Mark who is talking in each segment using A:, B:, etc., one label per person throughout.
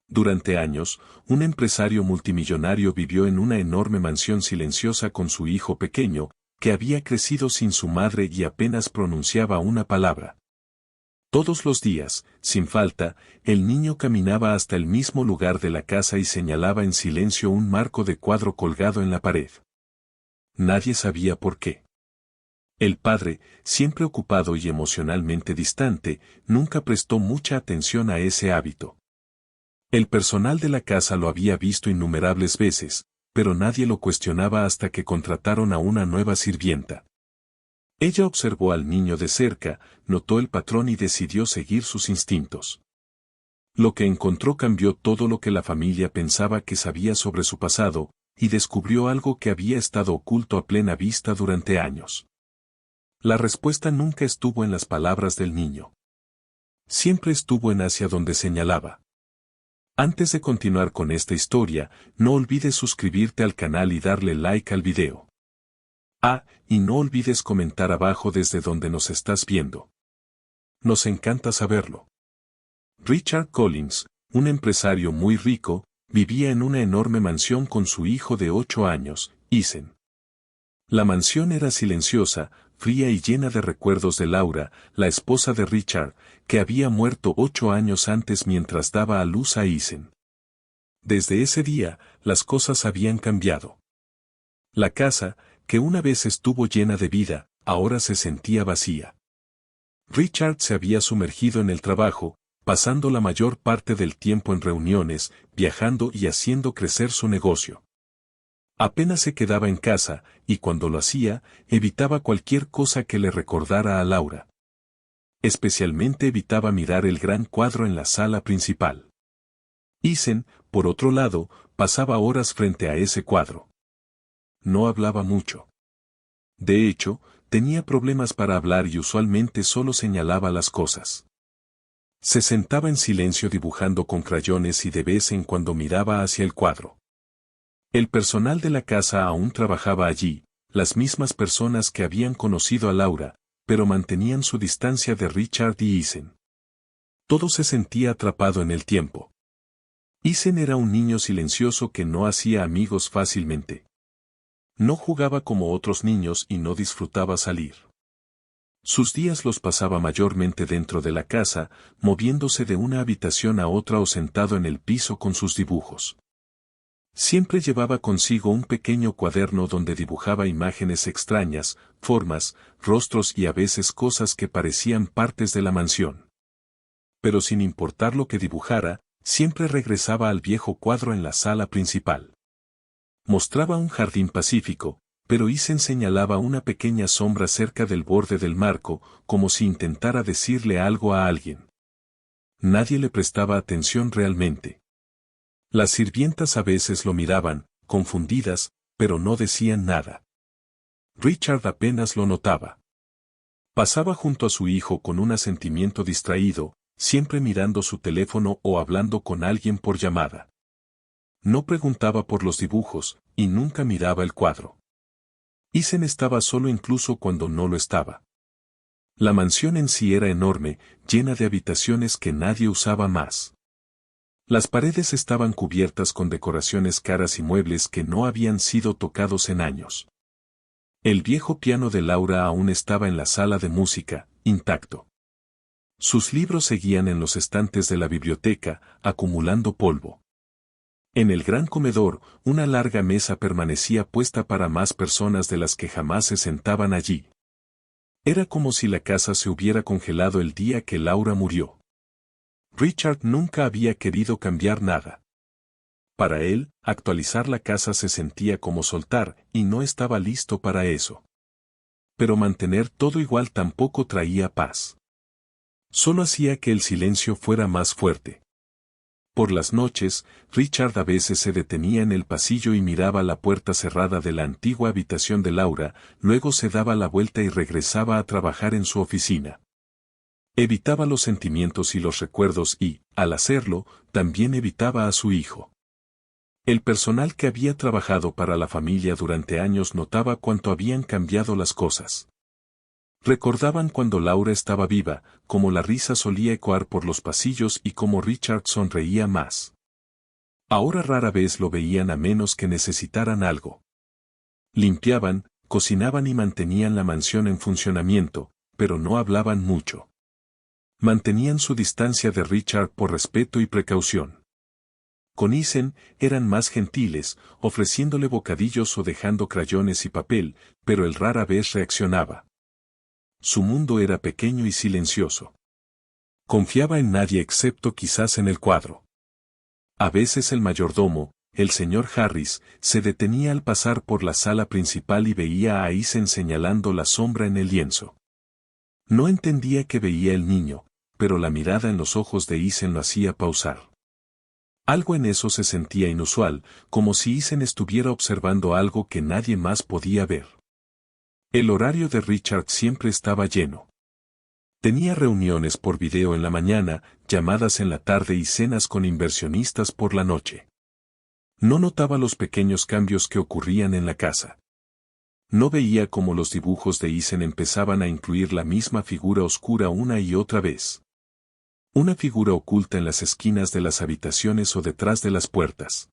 A: Durante años, un empresario multimillonario vivió en una enorme mansión silenciosa con su hijo pequeño, que había crecido sin su madre y apenas pronunciaba una palabra. Todos los días, sin falta, el niño caminaba hasta el mismo lugar de la casa y señalaba en silencio un marco de cuadro colgado en la pared. Nadie sabía por qué. El padre, siempre ocupado y emocionalmente distante, nunca prestó mucha atención a ese hábito. El personal de la casa lo había visto innumerables veces, pero nadie lo cuestionaba hasta que contrataron a una nueva sirvienta. Ella observó al niño de cerca, notó el patrón y decidió seguir sus instintos. Lo que encontró cambió todo lo que la familia pensaba que sabía sobre su pasado, y descubrió algo que había estado oculto a plena vista durante años. La respuesta nunca estuvo en las palabras del niño. Siempre estuvo en hacia donde señalaba. Antes de continuar con esta historia, no olvides suscribirte al canal y darle like al video. Y no olvides comentar abajo desde donde nos estás viendo. Nos encanta saberlo. Richard Collins, un empresario muy rico, vivía en una enorme mansión con su hijo de 8 años, Ethan. La mansión era silenciosa, fría y llena de recuerdos de Laura, la esposa de Richard, que había muerto 8 años antes mientras daba a luz a Ethan. Desde ese día, las cosas habían cambiado. La casa, que una vez estuvo llena de vida, ahora se sentía vacía. Richard se había sumergido en el trabajo, pasando la mayor parte del tiempo en reuniones, viajando y haciendo crecer su negocio. Apenas se quedaba en casa, y cuando lo hacía, evitaba cualquier cosa que le recordara a Laura. Especialmente evitaba mirar el gran cuadro en la sala principal. Ethan, por otro lado, pasaba horas frente a ese cuadro. No hablaba mucho. De hecho, tenía problemas para hablar y usualmente solo señalaba las cosas. Se sentaba en silencio dibujando con crayones y de vez en cuando miraba hacia el cuadro. El personal de la casa aún trabajaba allí, las mismas personas que habían conocido a Laura, pero mantenían su distancia de Richard y Ethan. Todo se sentía atrapado en el tiempo. Ethan era un niño silencioso que no hacía amigos fácilmente. No jugaba como otros niños y no disfrutaba salir. Sus días los pasaba mayormente dentro de la casa, moviéndose de una habitación a otra o sentado en el piso con sus dibujos. Siempre llevaba consigo un pequeño cuaderno donde dibujaba imágenes extrañas, formas, rostros y a veces cosas que parecían partes de la mansión. Pero sin importar lo que dibujara, siempre regresaba al viejo cuadro en la sala principal. Mostraba un jardín pacífico, pero Ethan señalaba una pequeña sombra cerca del borde del marco, como si intentara decirle algo a alguien. Nadie le prestaba atención realmente. Las sirvientas a veces lo miraban, confundidas, pero no decían nada. Richard apenas lo notaba. Pasaba junto a su hijo con un asentimiento distraído, siempre mirando su teléfono o hablando con alguien por llamada. No preguntaba por los dibujos, y nunca miraba el cuadro. Ethan estaba solo incluso cuando no lo estaba. La mansión en sí era enorme, llena de habitaciones que nadie usaba más. Las paredes estaban cubiertas con decoraciones caras y muebles que no habían sido tocados en años. El viejo piano de Laura aún estaba en la sala de música, intacto. Sus libros seguían en los estantes de la biblioteca, acumulando polvo. En el gran comedor, una larga mesa permanecía puesta para más personas de las que jamás se sentaban allí. Era como si la casa se hubiera congelado el día que Laura murió. Richard nunca había querido cambiar nada. Para él, actualizar la casa se sentía como soltar, y no estaba listo para eso. Pero mantener todo igual tampoco traía paz. Solo hacía que el silencio fuera más fuerte. Por las noches, Richard a veces se detenía en el pasillo y miraba la puerta cerrada de la antigua habitación de Laura, luego se daba la vuelta y regresaba a trabajar en su oficina. Evitaba los sentimientos y los recuerdos y, al hacerlo, también evitaba a su hijo. El personal que había trabajado para la familia durante años notaba cuánto habían cambiado las cosas. Recordaban cuando Laura estaba viva, cómo la risa solía ecoar por los pasillos y cómo Richard sonreía más. Ahora rara vez lo veían a menos que necesitaran algo. Limpiaban, cocinaban y mantenían la mansión en funcionamiento, pero no hablaban mucho. Mantenían su distancia de Richard por respeto y precaución. Con Isen eran más gentiles, ofreciéndole bocadillos o dejando crayones y papel, pero él rara vez reaccionaba. Su mundo era pequeño y silencioso. Confiaba en nadie excepto quizás en el cuadro. A veces el mayordomo, el señor Harris, se detenía al pasar por la sala principal y veía a Isen señalando la sombra en el lienzo. No entendía qué veía el niño, pero la mirada en los ojos de Isen lo hacía pausar. Algo en eso se sentía inusual, como si Isen estuviera observando algo que nadie más podía ver. El horario de Richard siempre estaba lleno. Tenía reuniones por video en la mañana, llamadas en la tarde y cenas con inversionistas por la noche. No notaba los pequeños cambios que ocurrían en la casa. No veía cómo los dibujos de Isen empezaban a incluir la misma figura oscura una y otra vez. Una figura oculta en las esquinas de las habitaciones o detrás de las puertas.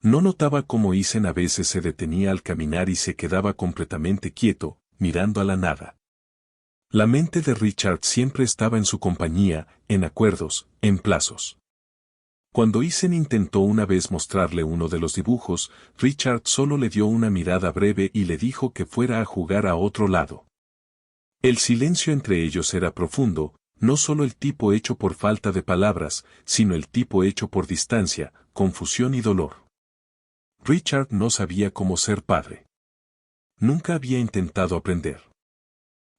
A: No notaba cómo Isen a veces se detenía al caminar y se quedaba completamente quieto, mirando a la nada. La mente de Richard siempre estaba en su compañía, en acuerdos, en plazos. Cuando Isen intentó una vez mostrarle uno de los dibujos, Richard solo le dio una mirada breve y le dijo que fuera a jugar a otro lado. El silencio entre ellos era profundo, no solo el tipo hecho por falta de palabras, sino el tipo hecho por distancia, confusión y dolor. Richard no sabía cómo ser padre. Nunca había intentado aprender.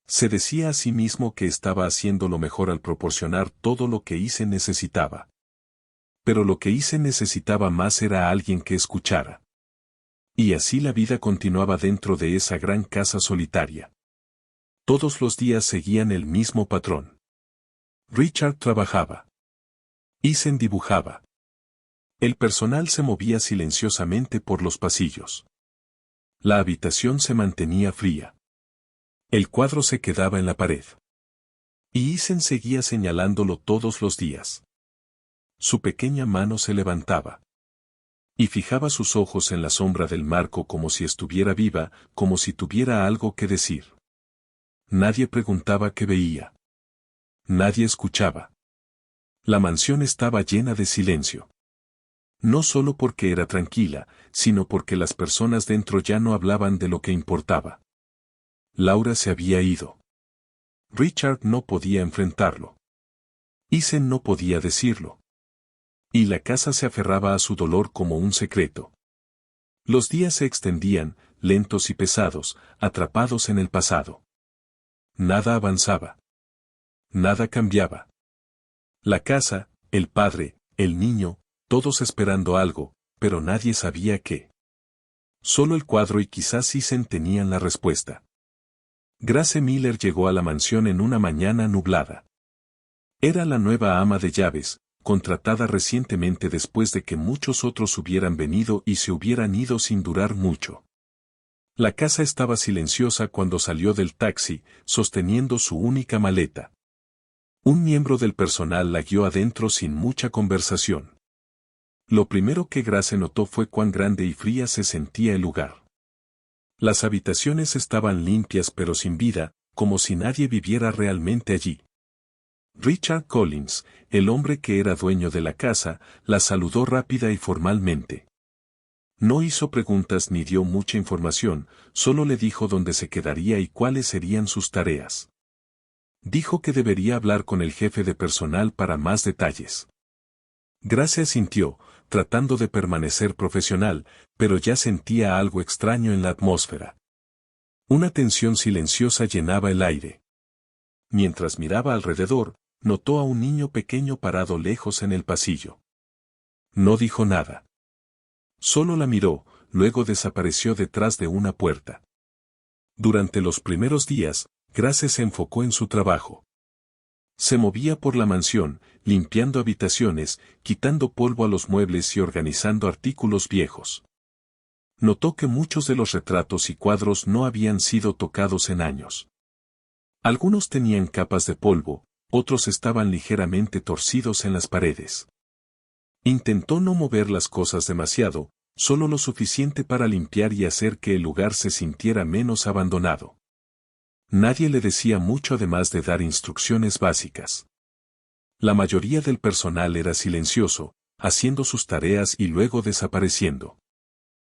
A: Se decía a sí mismo que estaba haciendo lo mejor al proporcionar todo lo que Isen necesitaba. Pero lo que Isen necesitaba más era alguien que escuchara. Y así la vida continuaba dentro de esa gran casa solitaria. Todos los días seguían el mismo patrón. Richard trabajaba. Isen dibujaba. El personal se movía silenciosamente por los pasillos. La habitación se mantenía fría. El cuadro se quedaba en la pared. Y Isen seguía señalándolo todos los días. Su pequeña mano se levantaba. Y fijaba sus ojos en la sombra del marco como si estuviera viva, como si tuviera algo que decir. Nadie preguntaba qué veía. Nadie escuchaba. La mansión estaba llena de silencio. No solo porque era tranquila, sino porque las personas dentro ya no hablaban de lo que importaba. Laura se había ido. Richard no podía enfrentarlo. Isen no podía decirlo. Y la casa se aferraba a su dolor como un secreto. Los días se extendían, lentos y pesados, atrapados en el pasado. Nada avanzaba. Nada cambiaba. La casa, el padre, el niño, todos esperando algo, pero nadie sabía qué. Solo el cuadro y quizás Isen tenían la respuesta. Grace Miller llegó a la mansión en una mañana nublada. Era la nueva ama de llaves, contratada recientemente después de que muchos otros hubieran venido y se hubieran ido sin durar mucho. La casa estaba silenciosa cuando salió del taxi, sosteniendo su única maleta. Un miembro del personal la guió adentro sin mucha conversación. Lo primero que Grace notó fue cuán grande y fría se sentía el lugar. Las habitaciones estaban limpias pero sin vida, como si nadie viviera realmente allí. Richard Collins, el hombre que era dueño de la casa, la saludó rápida y formalmente. No hizo preguntas ni dio mucha información, solo le dijo dónde se quedaría y cuáles serían sus tareas. Dijo que debería hablar con el jefe de personal para más detalles. Grace asintió, tratando de permanecer profesional, pero ya sentía algo extraño en la atmósfera. Una tensión silenciosa llenaba el aire. Mientras miraba alrededor, notó a un niño pequeño parado lejos en el pasillo. No dijo nada. Solo la miró, luego desapareció detrás de una puerta. Durante los primeros días, Grace se enfocó en su trabajo. Se movía por la mansión, limpiando habitaciones, quitando polvo a los muebles y organizando artículos viejos. Notó que muchos de los retratos y cuadros no habían sido tocados en años. Algunos tenían capas de polvo, otros estaban ligeramente torcidos en las paredes. Intentó no mover las cosas demasiado, solo lo suficiente para limpiar y hacer que el lugar se sintiera menos abandonado. Nadie le decía mucho además de dar instrucciones básicas. La mayoría del personal era silencioso, haciendo sus tareas y luego desapareciendo.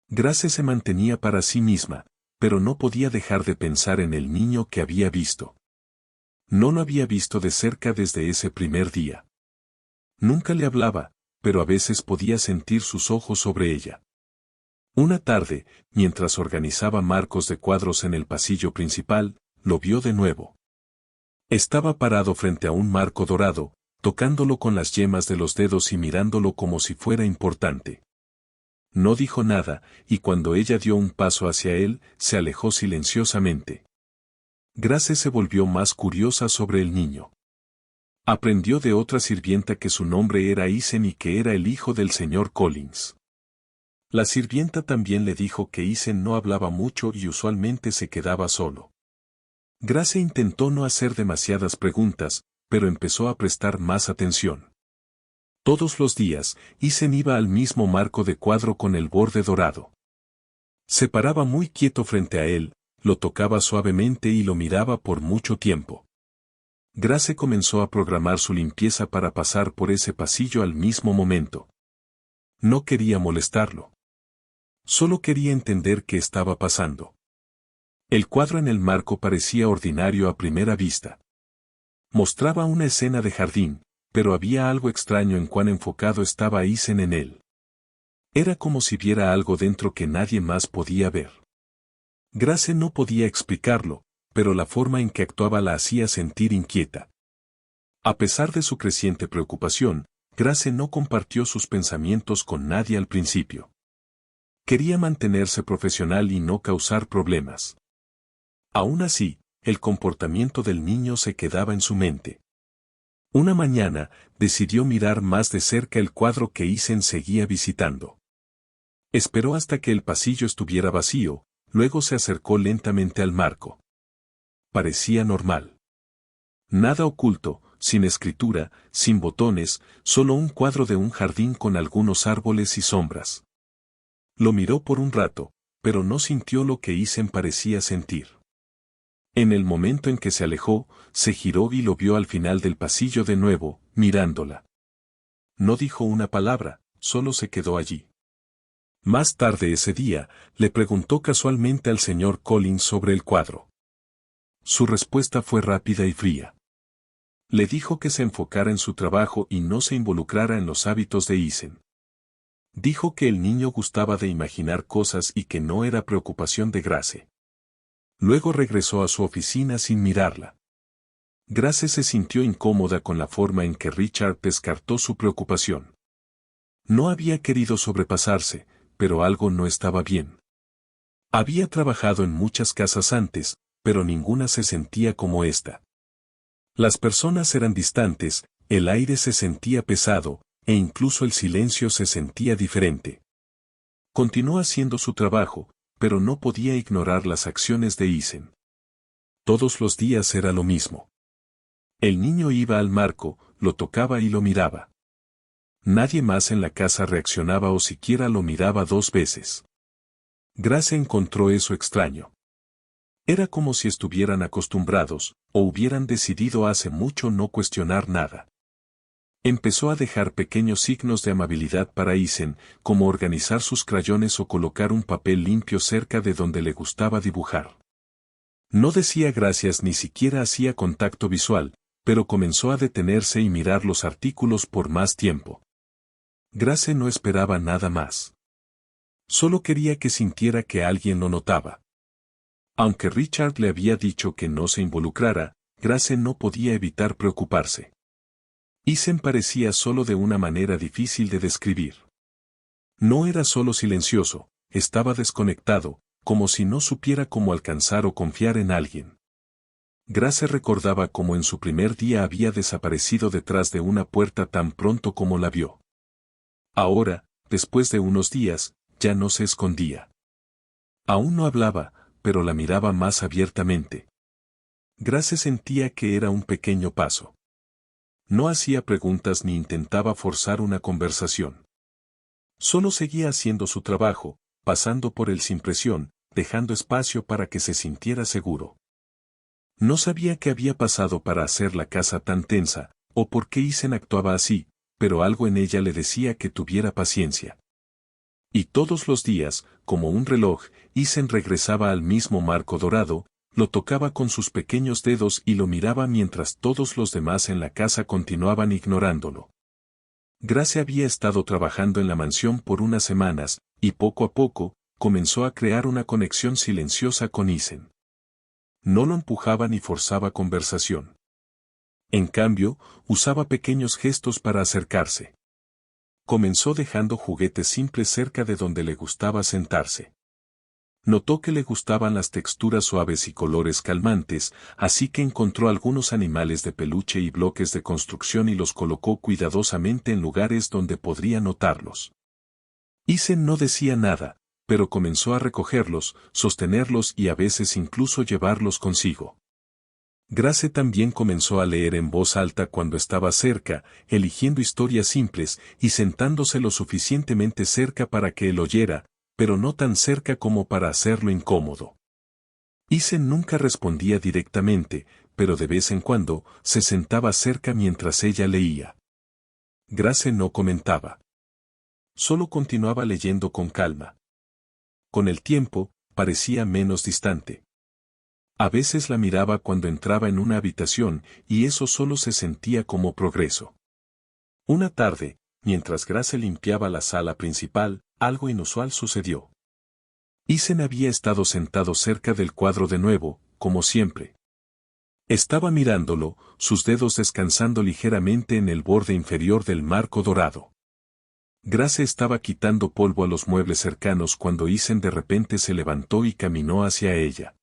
A: Grace se mantenía para sí misma, pero no podía dejar de pensar en el niño que había visto. No lo había visto de cerca desde ese primer día. Nunca le hablaba, pero a veces podía sentir sus ojos sobre ella. Una tarde, mientras organizaba marcos de cuadros en el pasillo principal, lo vio de nuevo. Estaba parado frente a un marco dorado, tocándolo con las yemas de los dedos y mirándolo como si fuera importante. No dijo nada, y cuando ella dio un paso hacia él, se alejó silenciosamente. Grace se volvió más curiosa sobre el niño. Aprendió de otra sirvienta que su nombre era Isen y que era el hijo del señor Collins. La sirvienta también le dijo que Isen no hablaba mucho y usualmente se quedaba solo. Grace intentó no hacer demasiadas preguntas, pero empezó a prestar más atención. Todos los días, Isen iba al mismo marco de cuadro con el borde dorado. Se paraba muy quieto frente a él, lo tocaba suavemente y lo miraba por mucho tiempo. Grace comenzó a programar su limpieza para pasar por ese pasillo al mismo momento. No quería molestarlo. Solo quería entender qué estaba pasando. El cuadro en el marco parecía ordinario a primera vista. Mostraba una escena de jardín, pero había algo extraño en cuán enfocado estaba Isen en él. Era como si viera algo dentro que nadie más podía ver. Grace no podía explicarlo, pero la forma en que actuaba la hacía sentir inquieta. A pesar de su creciente preocupación, Grace no compartió sus pensamientos con nadie al principio. Quería mantenerse profesional y no causar problemas. Aún así, el comportamiento del niño se quedaba en su mente. Una mañana, decidió mirar más de cerca el cuadro que Isen seguía visitando. Esperó hasta que el pasillo estuviera vacío, luego se acercó lentamente al marco. Parecía normal. Nada oculto, sin escritura, sin botones, solo un cuadro de un jardín con algunos árboles y sombras. Lo miró por un rato, pero no sintió lo que Isen parecía sentir. En el momento en que se alejó, se giró y lo vio al final del pasillo de nuevo, mirándola. No dijo una palabra, solo se quedó allí. Más tarde ese día, le preguntó casualmente al señor Collins sobre el cuadro. Su respuesta fue rápida y fría. Le dijo que se enfocara en su trabajo y no se involucrara en los hábitos de Isen. Dijo que el niño gustaba de imaginar cosas y que no era preocupación de Grace. Luego regresó a su oficina sin mirarla. Grace se sintió incómoda con la forma en que Richard descartó su preocupación. No había querido sobrepasarse, pero algo no estaba bien. Había trabajado en muchas casas antes, pero ninguna se sentía como esta. Las personas eran distantes, el aire se sentía pesado, e incluso el silencio se sentía diferente. Continuó haciendo su trabajo, pero no podía ignorar las acciones de Isen. Todos los días era lo mismo. El niño iba al marco, lo tocaba y lo miraba. Nadie más en la casa reaccionaba o siquiera lo miraba 2 veces. Grace encontró eso extraño. Era como si estuvieran acostumbrados, o hubieran decidido hace mucho no cuestionar nada. Empezó a dejar pequeños signos de amabilidad para Isen, como organizar sus crayones o colocar un papel limpio cerca de donde le gustaba dibujar. No decía gracias ni siquiera hacía contacto visual, pero comenzó a detenerse y mirar los artículos por más tiempo. Grace no esperaba nada más. Solo quería que sintiera que alguien lo notaba. Aunque Richard le había dicho que no se involucrara, Grace no podía evitar preocuparse. Isen parecía solo de una manera difícil de describir. No era solo silencioso, estaba desconectado, como si no supiera cómo alcanzar o confiar en alguien. Grace recordaba cómo en su primer día había desaparecido detrás de una puerta tan pronto como la vio. Ahora, después de unos días, ya no se escondía. Aún no hablaba, pero la miraba más abiertamente. Grace sentía que era un pequeño paso. No hacía preguntas ni intentaba forzar una conversación. Solo seguía haciendo su trabajo, pasando por él sin presión, dejando espacio para que se sintiera seguro. No sabía qué había pasado para hacer la casa tan tensa, o por qué Isen actuaba así, pero algo en ella le decía que tuviera paciencia. Y todos los días, como un reloj, Isen regresaba al mismo marco dorado, lo tocaba con sus pequeños dedos y lo miraba mientras todos los demás en la casa continuaban ignorándolo. Grace había estado trabajando en la mansión por unas semanas, y poco a poco, comenzó a crear una conexión silenciosa con Isen. No lo empujaba ni forzaba conversación. En cambio, usaba pequeños gestos para acercarse. Comenzó dejando juguetes simples cerca de donde le gustaba sentarse. Notó que le gustaban las texturas suaves y colores calmantes, así que encontró algunos animales de peluche y bloques de construcción y los colocó cuidadosamente en lugares donde podría notarlos. Isen no decía nada, pero comenzó a recogerlos, sostenerlos y a veces incluso llevarlos consigo. Grace también comenzó a leer en voz alta cuando estaba cerca, eligiendo historias simples y sentándose lo suficientemente cerca para que él oyera, pero no tan cerca como para hacerlo incómodo. Isen nunca respondía directamente, pero de vez en cuando se sentaba cerca mientras ella leía. Grace no comentaba. Solo continuaba leyendo con calma. Con el tiempo, parecía menos distante. A veces la miraba cuando entraba en una habitación, y eso solo se sentía como progreso. Una tarde, mientras Grace limpiaba la sala principal, algo inusual sucedió. Isen había estado sentado cerca del cuadro de nuevo, como siempre. Estaba mirándolo, sus dedos descansando ligeramente en el borde inferior del marco dorado. Grace estaba quitando polvo a los muebles cercanos cuando Isen de repente se levantó y caminó hacia ella.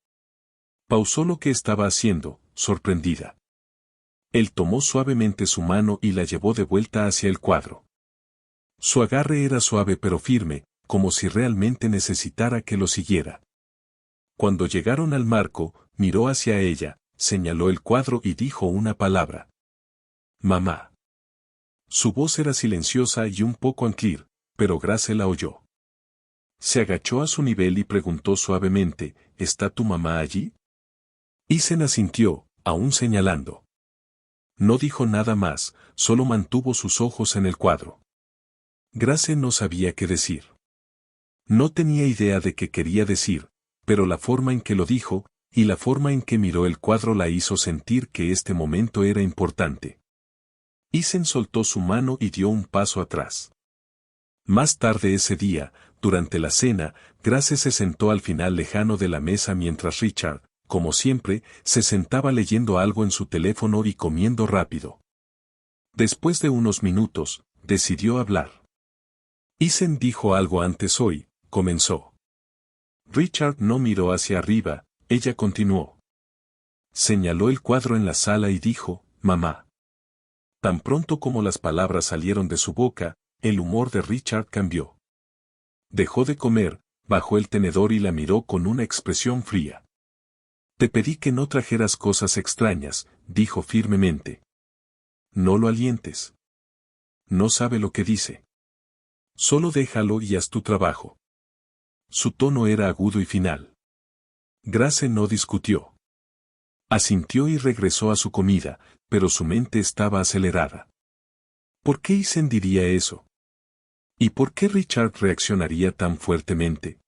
A: Pausó lo que estaba haciendo, sorprendida. Él tomó suavemente su mano y la llevó de vuelta hacia el cuadro. Su agarre era suave pero firme, como si realmente necesitara que lo siguiera. Cuando llegaron al marco, miró hacia ella, señaló el cuadro y dijo una palabra. Mamá. Su voz era silenciosa y un poco unclear, pero Grace la oyó. Se agachó a su nivel y preguntó suavemente, ¿está tu mamá allí? Isen asintió, aún señalando. No dijo nada más, solo mantuvo sus ojos en el cuadro. Grace no sabía qué decir. No tenía idea de qué quería decir, pero la forma en que lo dijo, y la forma en que miró el cuadro la hizo sentir que este momento era importante. Isen soltó su mano y dio un paso atrás. Más tarde ese día, durante la cena, Grace se sentó al final lejano de la mesa mientras Richard, como siempre, se sentaba leyendo algo en su teléfono y comiendo rápido. Después de unos minutos, decidió hablar. Isen dijo algo antes hoy, comenzó. Richard no miró hacia arriba, ella continuó. Señaló el cuadro en la sala y dijo, mamá. Tan pronto como las palabras salieron de su boca, el humor de Richard cambió. Dejó de comer, bajó el tenedor y la miró con una expresión fría. Te pedí que no trajeras cosas extrañas, dijo firmemente. No lo alientes. No sabe lo que dice. Solo déjalo y haz tu trabajo. Su tono era agudo y final. Grace no discutió. Asintió y regresó a su comida, pero su mente estaba acelerada. ¿Por qué Isen diría eso? ¿Y por qué Richard reaccionaría tan fuertemente?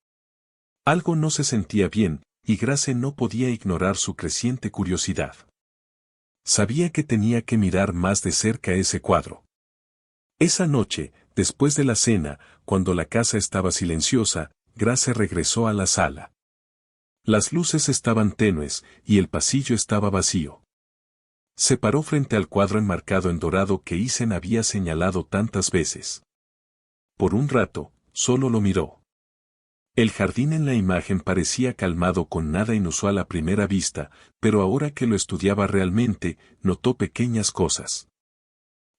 A: Algo no se sentía bien, y Grace no podía ignorar su creciente curiosidad. Sabía que tenía que mirar más de cerca ese cuadro. Esa noche, después de la cena, cuando la casa estaba silenciosa, Grace regresó a la sala. Las luces estaban tenues, y el pasillo estaba vacío. Se paró frente al cuadro enmarcado en dorado que Isen había señalado tantas veces. Por un rato, solo lo miró. El jardín en la imagen parecía calmado con nada inusual a primera vista, pero ahora que lo estudiaba realmente, notó pequeñas cosas.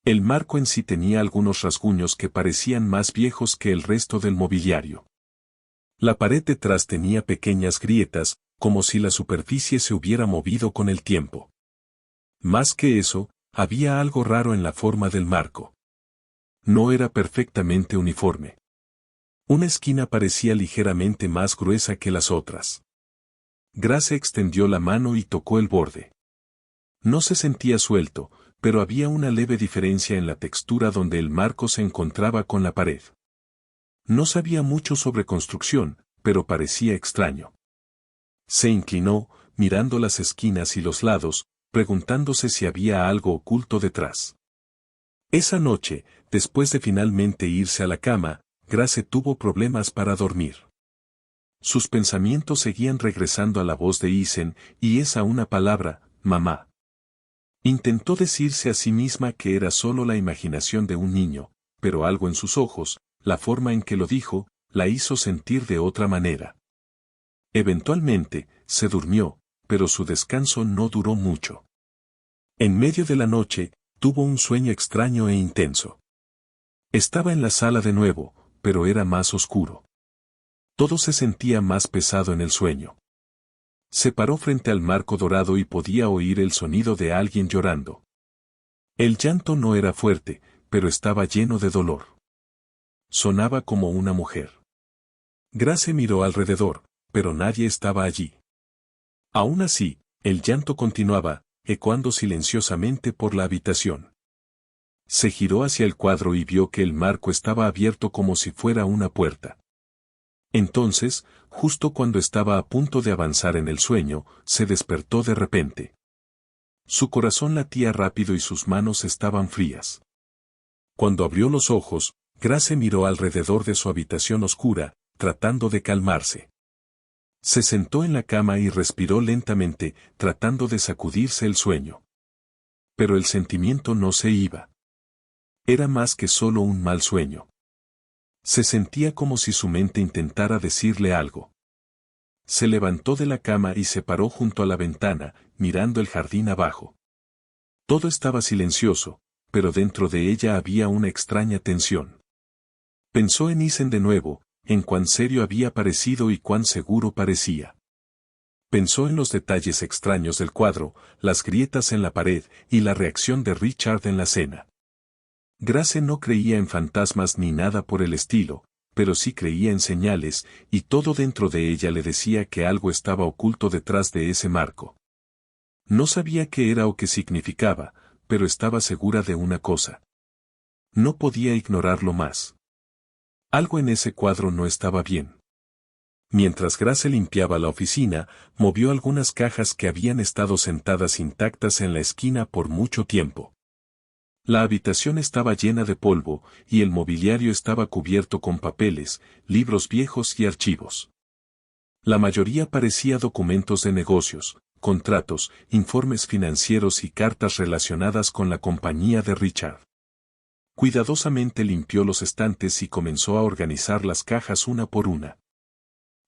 A: El marco en sí tenía algunos rasguños que parecían más viejos que el resto del mobiliario. La pared detrás tenía pequeñas grietas, como si la superficie se hubiera movido con el tiempo. Más que eso, Había algo raro en la forma del marco. No era perfectamente uniforme. Una esquina parecía ligeramente más gruesa que las otras. Grace extendió la mano y tocó el borde. No se sentía suelto, pero había una leve diferencia en la textura donde el marco se encontraba con la pared. No sabía mucho sobre construcción, pero parecía extraño. Se inclinó, mirando las esquinas y los lados, preguntándose si había algo oculto detrás. Esa noche, después de finalmente irse a la cama, Grace tuvo problemas para dormir. Sus pensamientos seguían regresando a la voz de Isen, y esa una palabra, mamá. Intentó decirse a sí misma que era solo la imaginación de un niño, pero algo en sus ojos, la forma en que lo dijo, la hizo sentir de otra manera. Eventualmente, se durmió, pero su descanso no duró mucho. En medio de la noche, tuvo un sueño extraño e intenso. Estaba en la sala de nuevo, pero era más oscuro. Todo se sentía más pesado en el sueño. Se paró frente al marco dorado y podía oír el sonido de alguien llorando. El llanto no era fuerte, pero estaba lleno de dolor. Sonaba como una mujer. Grace miró alrededor, pero nadie estaba allí. Aún así, el llanto continuaba, ecoando silenciosamente por la habitación. Se giró hacia el cuadro y vio que el marco estaba abierto como si fuera una puerta. Entonces, justo cuando estaba a punto de avanzar en el sueño, se despertó de repente. Su corazón latía rápido y sus manos estaban frías. Cuando abrió los ojos, Grace miró alrededor de su habitación oscura, tratando de calmarse. Se sentó en la cama y respiró lentamente, tratando de sacudirse el sueño. Pero el sentimiento no se iba. Era más que solo un mal sueño. Se sentía como si su mente intentara decirle algo. Se levantó de la cama y se paró junto a la ventana, mirando el jardín abajo. Todo estaba silencioso, pero dentro de ella había una extraña tensión. Pensó en Isen de nuevo, en cuán serio había parecido y cuán seguro parecía. Pensó en los detalles extraños del cuadro, las grietas en la pared y la reacción de Richard en la cena. Grace no creía en fantasmas ni nada por el estilo, pero sí creía en señales, y todo dentro de ella le decía que algo estaba oculto detrás de ese marco. No sabía qué era o qué significaba, pero estaba segura de una cosa. No podía ignorarlo más. Algo en ese cuadro no estaba bien. Mientras Grace limpiaba la oficina, movió algunas cajas que habían estado sentadas intactas en la esquina por mucho tiempo. La habitación estaba llena de polvo, y el mobiliario estaba cubierto con papeles, libros viejos y archivos. La mayoría parecía documentos de negocios, contratos, informes financieros y cartas relacionadas con la compañía de Richard. Cuidadosamente limpió los estantes y comenzó a organizar las cajas una por una.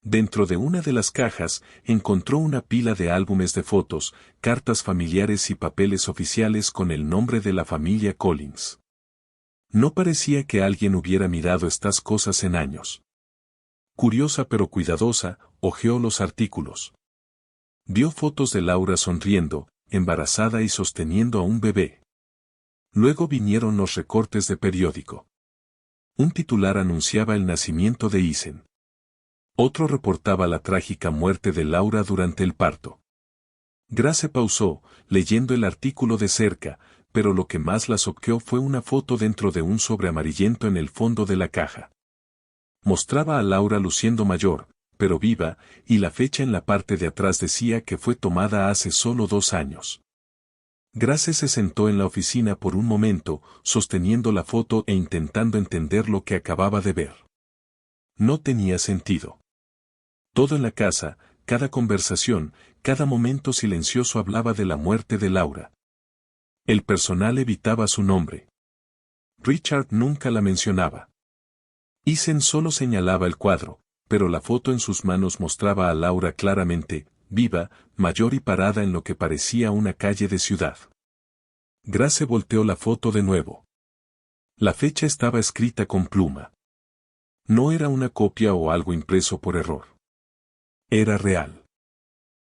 A: Dentro de una de las cajas, encontró una pila de álbumes de fotos, cartas familiares y papeles oficiales con el nombre de la familia Collins. No parecía que alguien hubiera mirado estas cosas en años. Curiosa pero cuidadosa, hojeó los artículos. Vio fotos de Laura sonriendo, embarazada y sosteniendo a un bebé. Luego vinieron los recortes de periódico. Un titular anunciaba el nacimiento de Isen. Otro reportaba la trágica muerte de Laura durante el parto. Grace pausó, leyendo el artículo de cerca, pero lo que más la choqueó fue una foto dentro de un sobre amarillento en el fondo de la caja. Mostraba a Laura luciendo mayor, pero viva, y la fecha en la parte de atrás decía que fue tomada hace solo 2 años. Grace se sentó en la oficina por un momento, sosteniendo la foto e intentando entender lo que acababa de ver. No tenía sentido. Todo en la casa, cada conversación, cada momento silencioso hablaba de la muerte de Laura. El personal evitaba su nombre. Richard nunca la mencionaba. Isen solo señalaba el cuadro, pero la foto en sus manos mostraba a Laura claramente, viva, mayor y parada en lo que parecía una calle de ciudad. Grace volteó la foto de nuevo. La fecha estaba escrita con pluma. No era una copia o algo impreso por error. Era real.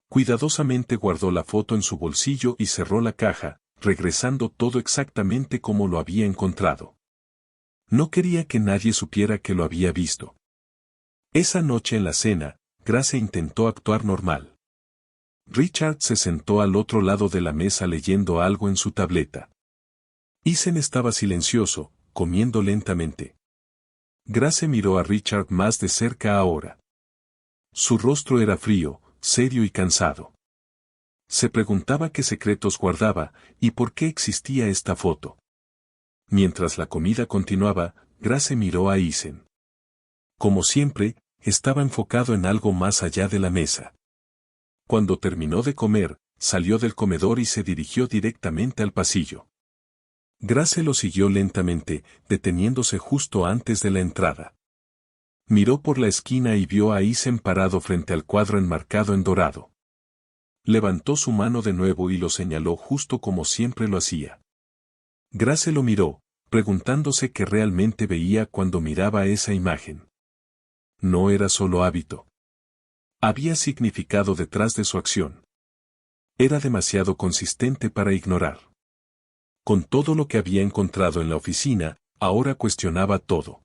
A: Cuidadosamente guardó la foto en su bolsillo y cerró la caja, regresando todo exactamente como lo había encontrado. No quería que nadie supiera que lo había visto. Esa noche en la cena, Grace intentó actuar normal. Richard se sentó al otro lado de la mesa leyendo algo en su tableta. Ethan estaba silencioso, comiendo lentamente. Grace miró a Richard más de cerca ahora. Su rostro era frío, serio y cansado. Se preguntaba qué secretos guardaba y por qué existía esta foto. Mientras la comida continuaba, Grace miró a Ethan. Como siempre, estaba enfocado en algo más allá de la mesa. Cuando terminó de comer, salió del comedor y se dirigió directamente al pasillo. Grace lo siguió lentamente, deteniéndose justo antes de la entrada. Miró por la esquina y vio a Ethan parado frente al cuadro enmarcado en dorado. Levantó su mano de nuevo y lo señaló justo como siempre lo hacía. Grace lo miró, preguntándose qué realmente veía cuando miraba esa imagen. No era solo hábito. Había significado detrás de su acción. Era demasiado consistente para ignorar. Con todo lo que había encontrado en la oficina, ahora cuestionaba todo.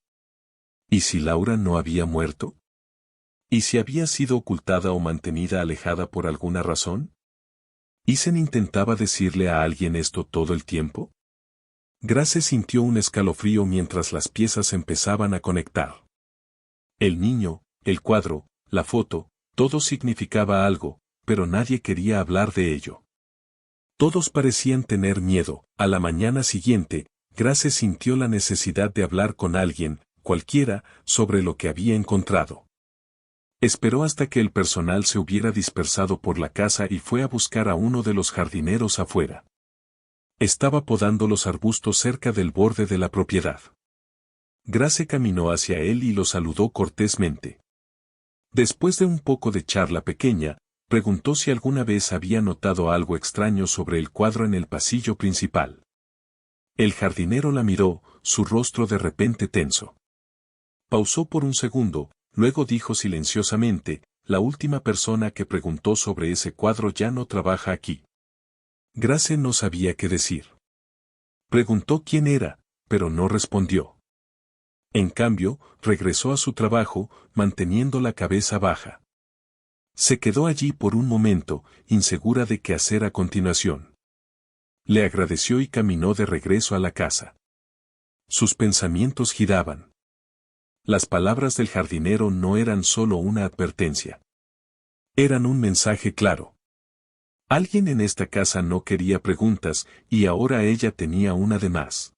A: ¿Y si Laura no había muerto? ¿Y si había sido ocultada o mantenida alejada por alguna razón? ¿Ethan intentaba decirle a alguien esto todo el tiempo? Grace sintió un escalofrío mientras las piezas empezaban a conectar. El niño, el cuadro, la foto, todo significaba algo, pero nadie quería hablar de ello. Todos parecían tener miedo. A la mañana siguiente, Grace sintió la necesidad de hablar con alguien, cualquiera, sobre lo que había encontrado. Esperó hasta que el personal se hubiera dispersado por la casa y fue a buscar a uno de los jardineros afuera. Estaba podando los arbustos cerca del borde de la propiedad. Grace caminó hacia él y lo saludó cortésmente. Después de un poco de charla pequeña, preguntó si alguna vez había notado algo extraño sobre el cuadro en el pasillo principal. El jardinero la miró, su rostro de repente tenso. Pausó por un segundo, luego dijo silenciosamente, la última persona que preguntó sobre ese cuadro ya no trabaja aquí. Grace no sabía qué decir. Preguntó quién era, pero no respondió. En cambio, regresó a su trabajo, manteniendo la cabeza baja. Se quedó allí por un momento, insegura de qué hacer a continuación. Le agradeció y caminó de regreso a la casa. Sus pensamientos giraban. Las palabras del jardinero no eran solo una advertencia. Eran un mensaje claro. Alguien en esta casa no quería preguntas, y ahora ella tenía una de más.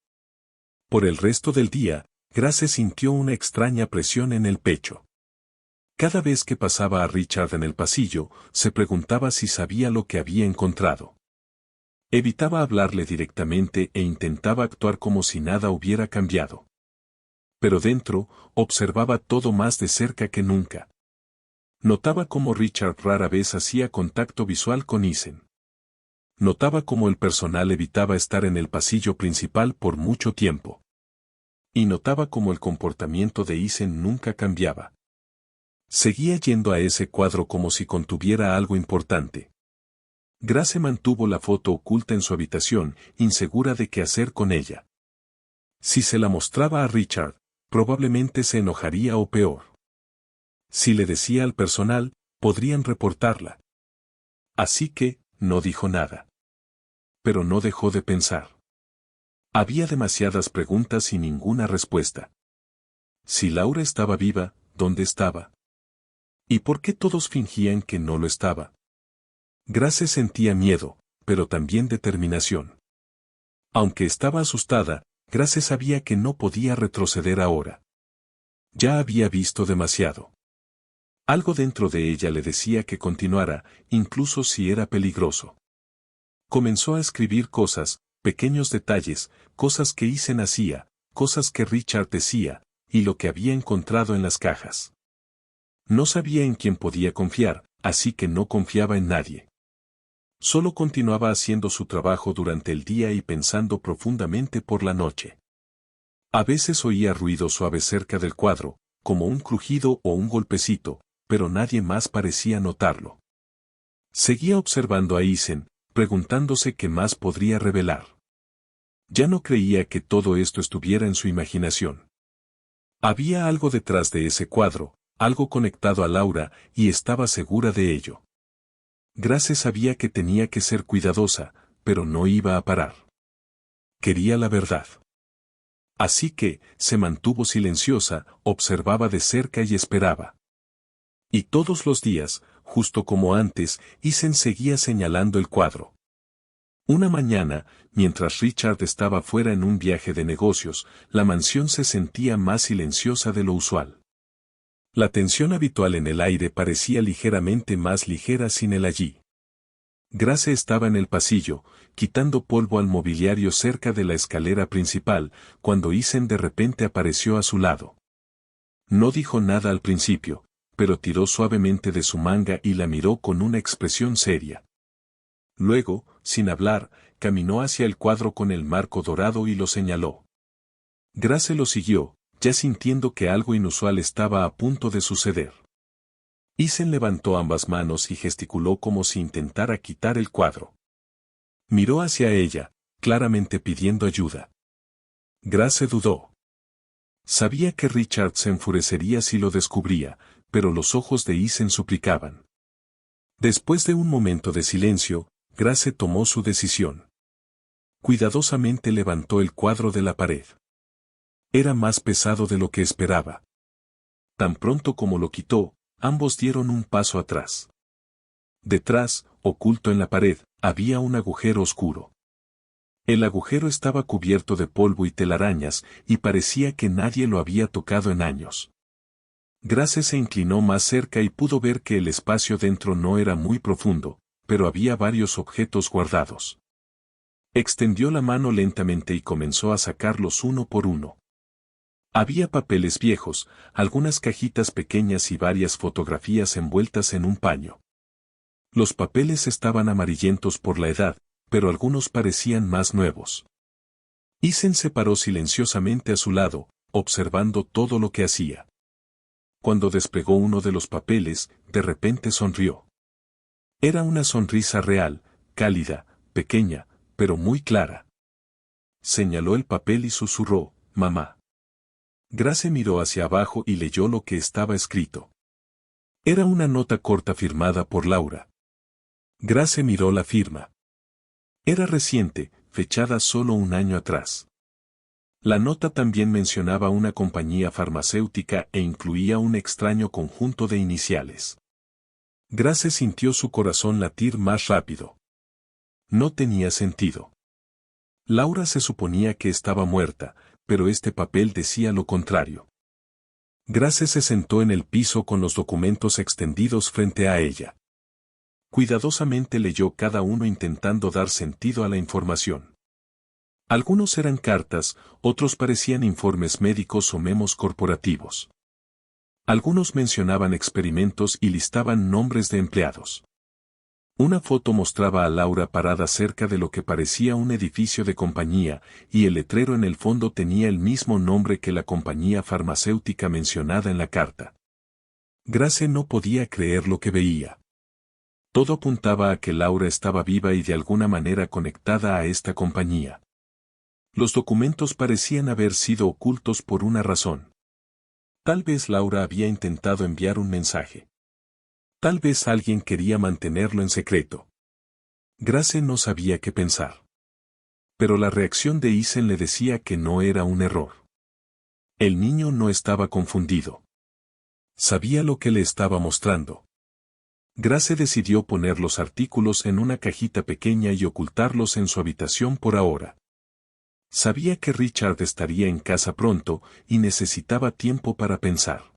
A: Por el resto del día, Grace sintió una extraña presión en el pecho. Cada vez que pasaba a Richard en el pasillo, se preguntaba si sabía lo que había encontrado. Evitaba hablarle directamente e intentaba actuar como si nada hubiera cambiado. Pero dentro, observaba todo más de cerca que nunca. Notaba cómo Richard rara vez hacía contacto visual con Ethan. Notaba cómo el personal evitaba estar en el pasillo principal por mucho tiempo. Y notaba cómo el comportamiento de Ethan nunca cambiaba. Seguía yendo a ese cuadro como si contuviera algo importante. Grace mantuvo la foto oculta en su habitación, insegura de qué hacer con ella. Si se la mostraba a Richard, probablemente se enojaría o peor. Si le decía al personal, podrían reportarla. Así que, no dijo nada. Pero no dejó de pensar. Había demasiadas preguntas y ninguna respuesta. Si Laura estaba viva, ¿dónde estaba? ¿Y por qué todos fingían que no lo estaba? Grace sentía miedo, pero también determinación. Aunque estaba asustada, Grace sabía que no podía retroceder ahora. Ya había visto demasiado. Algo dentro de ella le decía que continuara, incluso si era peligroso. Comenzó a escribir cosas, pequeños detalles, cosas que Ethan hacía, cosas que Richard decía, y lo que había encontrado en las cajas. No sabía en quién podía confiar, así que no confiaba en nadie. Solo continuaba haciendo su trabajo durante el día y pensando profundamente por la noche. A veces oía ruido suave cerca del cuadro, como un crujido o un golpecito, pero nadie más parecía notarlo. Seguía observando a Ethan, preguntándose qué más podría revelar. Ya no creía que todo esto estuviera en su imaginación. Había algo detrás de ese cuadro, algo conectado a Laura, y estaba segura de ello. Grace sabía que tenía que ser cuidadosa, pero no iba a parar. Quería la verdad. Así que, se mantuvo silenciosa, observaba de cerca y esperaba. Y todos los días, justo como antes, Isen seguía señalando el cuadro. Una mañana, mientras Richard estaba fuera en un viaje de negocios, la mansión se sentía más silenciosa de lo usual. La tensión habitual en el aire parecía ligeramente más ligera sin él allí. Grace estaba en el pasillo, quitando polvo al mobiliario cerca de la escalera principal, cuando Isen de repente apareció a su lado. No dijo nada al principio, pero tiró suavemente de su manga y la miró con una expresión seria. Luego, sin hablar, caminó hacia el cuadro con el marco dorado y lo señaló. Grace lo siguió, ya sintiendo que algo inusual estaba a punto de suceder. Isen levantó ambas manos y gesticuló como si intentara quitar el cuadro. Miró hacia ella, claramente pidiendo ayuda. Grace dudó. Sabía que Richard se enfurecería si lo descubría, pero los ojos de Isen suplicaban. Después de un momento de silencio, Grace tomó su decisión. Cuidadosamente levantó el cuadro de la pared. Era más pesado de lo que esperaba. Tan pronto como lo quitó, ambos dieron un paso atrás. Detrás, oculto en la pared, había un agujero oscuro. El agujero estaba cubierto de polvo y telarañas, y parecía que nadie lo había tocado en años. Grace se inclinó más cerca y pudo ver que el espacio dentro no era muy profundo, pero había varios objetos guardados. Extendió la mano lentamente y comenzó a sacarlos uno por uno. Había papeles viejos, algunas cajitas pequeñas y varias fotografías envueltas en un paño. Los papeles estaban amarillentos por la edad, pero algunos parecían más nuevos. Isen se paró silenciosamente a su lado, observando todo lo que hacía. Cuando despegó uno de los papeles, de repente sonrió. Era una sonrisa real, cálida, pequeña, pero muy clara. Señaló el papel y susurró, «Mamá». Grace miró hacia abajo y leyó lo que estaba escrito. Era una nota corta firmada por Laura. Grace miró la firma. Era reciente, fechada solo un año atrás. La nota también mencionaba una compañía farmacéutica e incluía un extraño conjunto de iniciales. Grace sintió su corazón latir más rápido. No tenía sentido. Laura se suponía que estaba muerta, pero este papel decía lo contrario. Grace se sentó en el piso con los documentos extendidos frente a ella. Cuidadosamente leyó cada uno intentando dar sentido a la información. Algunos eran cartas, otros parecían informes médicos o memos corporativos. Algunos mencionaban experimentos y listaban nombres de empleados. Una foto mostraba a Laura parada cerca de lo que parecía un edificio de compañía, y el letrero en el fondo tenía el mismo nombre que la compañía farmacéutica mencionada en la carta. Grace no podía creer lo que veía. Todo apuntaba a que Laura estaba viva y de alguna manera conectada a esta compañía. Los documentos parecían haber sido ocultos por una razón. Tal vez Laura había intentado enviar un mensaje. Tal vez alguien quería mantenerlo en secreto. Grace no sabía qué pensar. Pero la reacción de Isen le decía que no era un error. El niño no estaba confundido. Sabía lo que le estaba mostrando. Grace decidió poner los artículos en una cajita pequeña y ocultarlos en su habitación por ahora. Sabía que Richard estaría en casa pronto y necesitaba tiempo para pensar.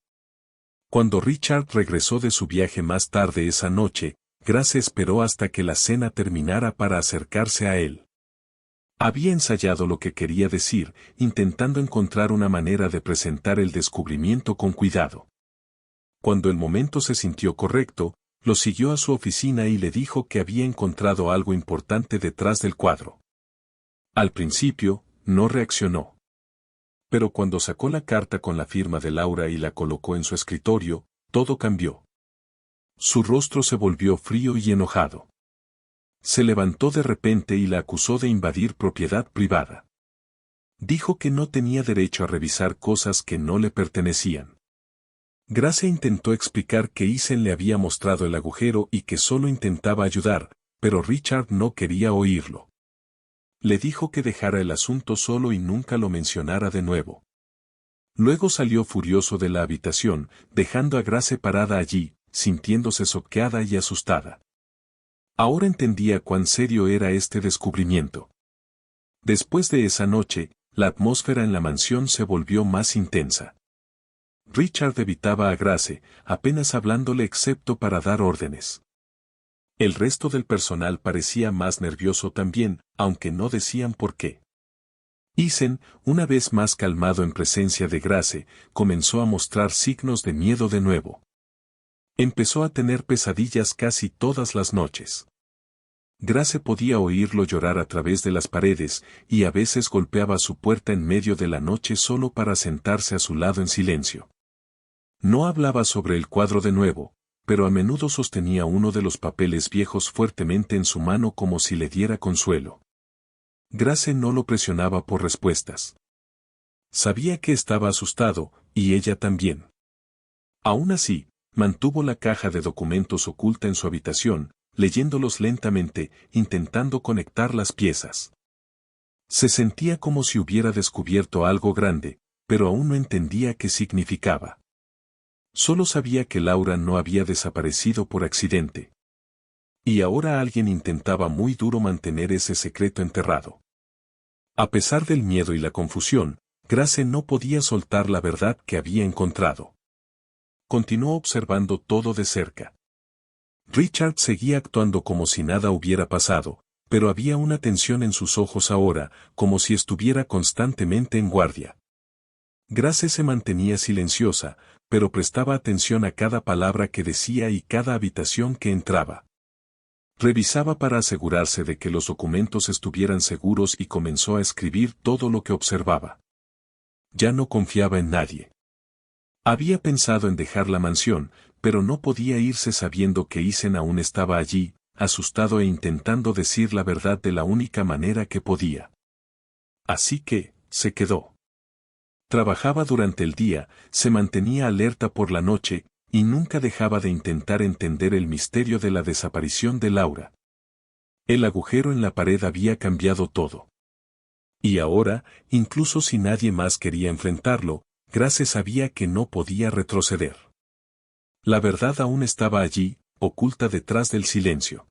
A: Cuando Richard regresó de su viaje más tarde esa noche, Grace esperó hasta que la cena terminara para acercarse a él. Había ensayado lo que quería decir, intentando encontrar una manera de presentar el descubrimiento con cuidado. Cuando el momento se sintió correcto, lo siguió a su oficina y le dijo que había encontrado algo importante detrás del cuadro. Al principio, no reaccionó. Pero cuando sacó la carta con la firma de Laura y la colocó en su escritorio, todo cambió. Su rostro se volvió frío y enojado. se levantó de repente y la acusó de invadir propiedad privada. Dijo que no tenía derecho a revisar cosas que no le pertenecían. Grace intentó explicar que Eisen le había mostrado el agujero y que solo intentaba ayudar, pero Richard no quería oírlo. Le dijo que dejara el asunto solo y nunca lo mencionara de nuevo. Luego salió furioso de la habitación, dejando a Grace parada allí, sintiéndose choqueada y asustada. Ahora entendía cuán serio era este descubrimiento. Después de esa noche, la atmósfera en la mansión se volvió más intensa. Richard evitaba a Grace, apenas hablándole excepto para dar órdenes. El resto del personal parecía más nervioso también, aunque no decían por qué. Eisen, una vez más calmado en presencia de Grace, comenzó a mostrar signos de miedo de nuevo. Empezó a tener pesadillas casi todas las noches. Grace podía oírlo llorar a través de las paredes, y a veces golpeaba su puerta en medio de la noche solo para sentarse a su lado en silencio. No hablaba sobre el cuadro de nuevo, pero a menudo sostenía uno de los papeles viejos fuertemente en su mano como si le diera consuelo. Grace no lo presionaba por respuestas. Sabía que estaba asustado, y ella también. Aún así, mantuvo la caja de documentos oculta en su habitación, leyéndolos lentamente, intentando conectar las piezas. Se sentía como si hubiera descubierto algo grande, pero aún no entendía qué significaba. Solo sabía que Laura no había desaparecido por accidente. Y ahora alguien intentaba muy duro mantener ese secreto enterrado. A pesar del miedo y la confusión, Grace no podía soltar la verdad que había encontrado. Continuó observando todo de cerca. Richard seguía actuando como si nada hubiera pasado, pero había una tensión en sus ojos ahora, como si estuviera constantemente en guardia. Grace se mantenía silenciosa, pero prestaba atención a cada palabra que decía y cada habitación que entraba. Revisaba para asegurarse de que los documentos estuvieran seguros y comenzó a escribir todo lo que observaba. Ya no confiaba en nadie. Había pensado en dejar la mansión, pero no podía irse sabiendo que Eisen aún estaba allí, asustado e intentando decir la verdad de la única manera que podía. Así que, se quedó. Trabajaba durante el día, se mantenía alerta por la noche, y nunca dejaba de intentar entender el misterio de la desaparición de Laura. El agujero en la pared había cambiado todo. Y ahora, incluso si nadie más quería enfrentarlo, Grace sabía que no podía retroceder. La verdad aún estaba allí, oculta detrás del silencio.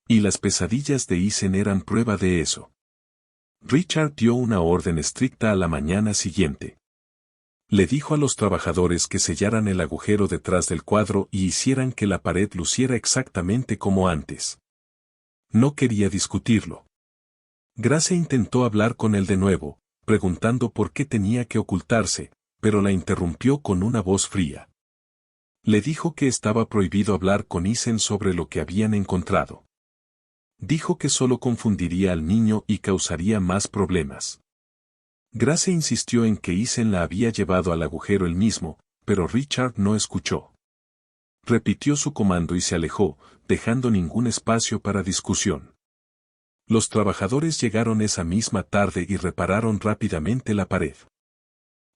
A: Y las pesadillas de Eisen eran prueba de eso. Richard dio una orden estricta a la mañana siguiente. Le dijo a los trabajadores que sellaran el agujero detrás del cuadro y hicieran que la pared luciera exactamente como antes. No quería discutirlo. Grace intentó hablar con él de nuevo, preguntando por qué tenía que ocultarse, pero la interrumpió con una voz fría. Le dijo que estaba prohibido hablar con Eisen sobre lo que habían encontrado. Dijo que solo confundiría al niño y causaría más problemas. Grace insistió en que Eisen la había llevado al agujero él mismo, pero Richard no escuchó. Repitió su comando y se alejó, dejando ningún espacio para discusión. Los trabajadores llegaron esa misma tarde y repararon rápidamente la pared.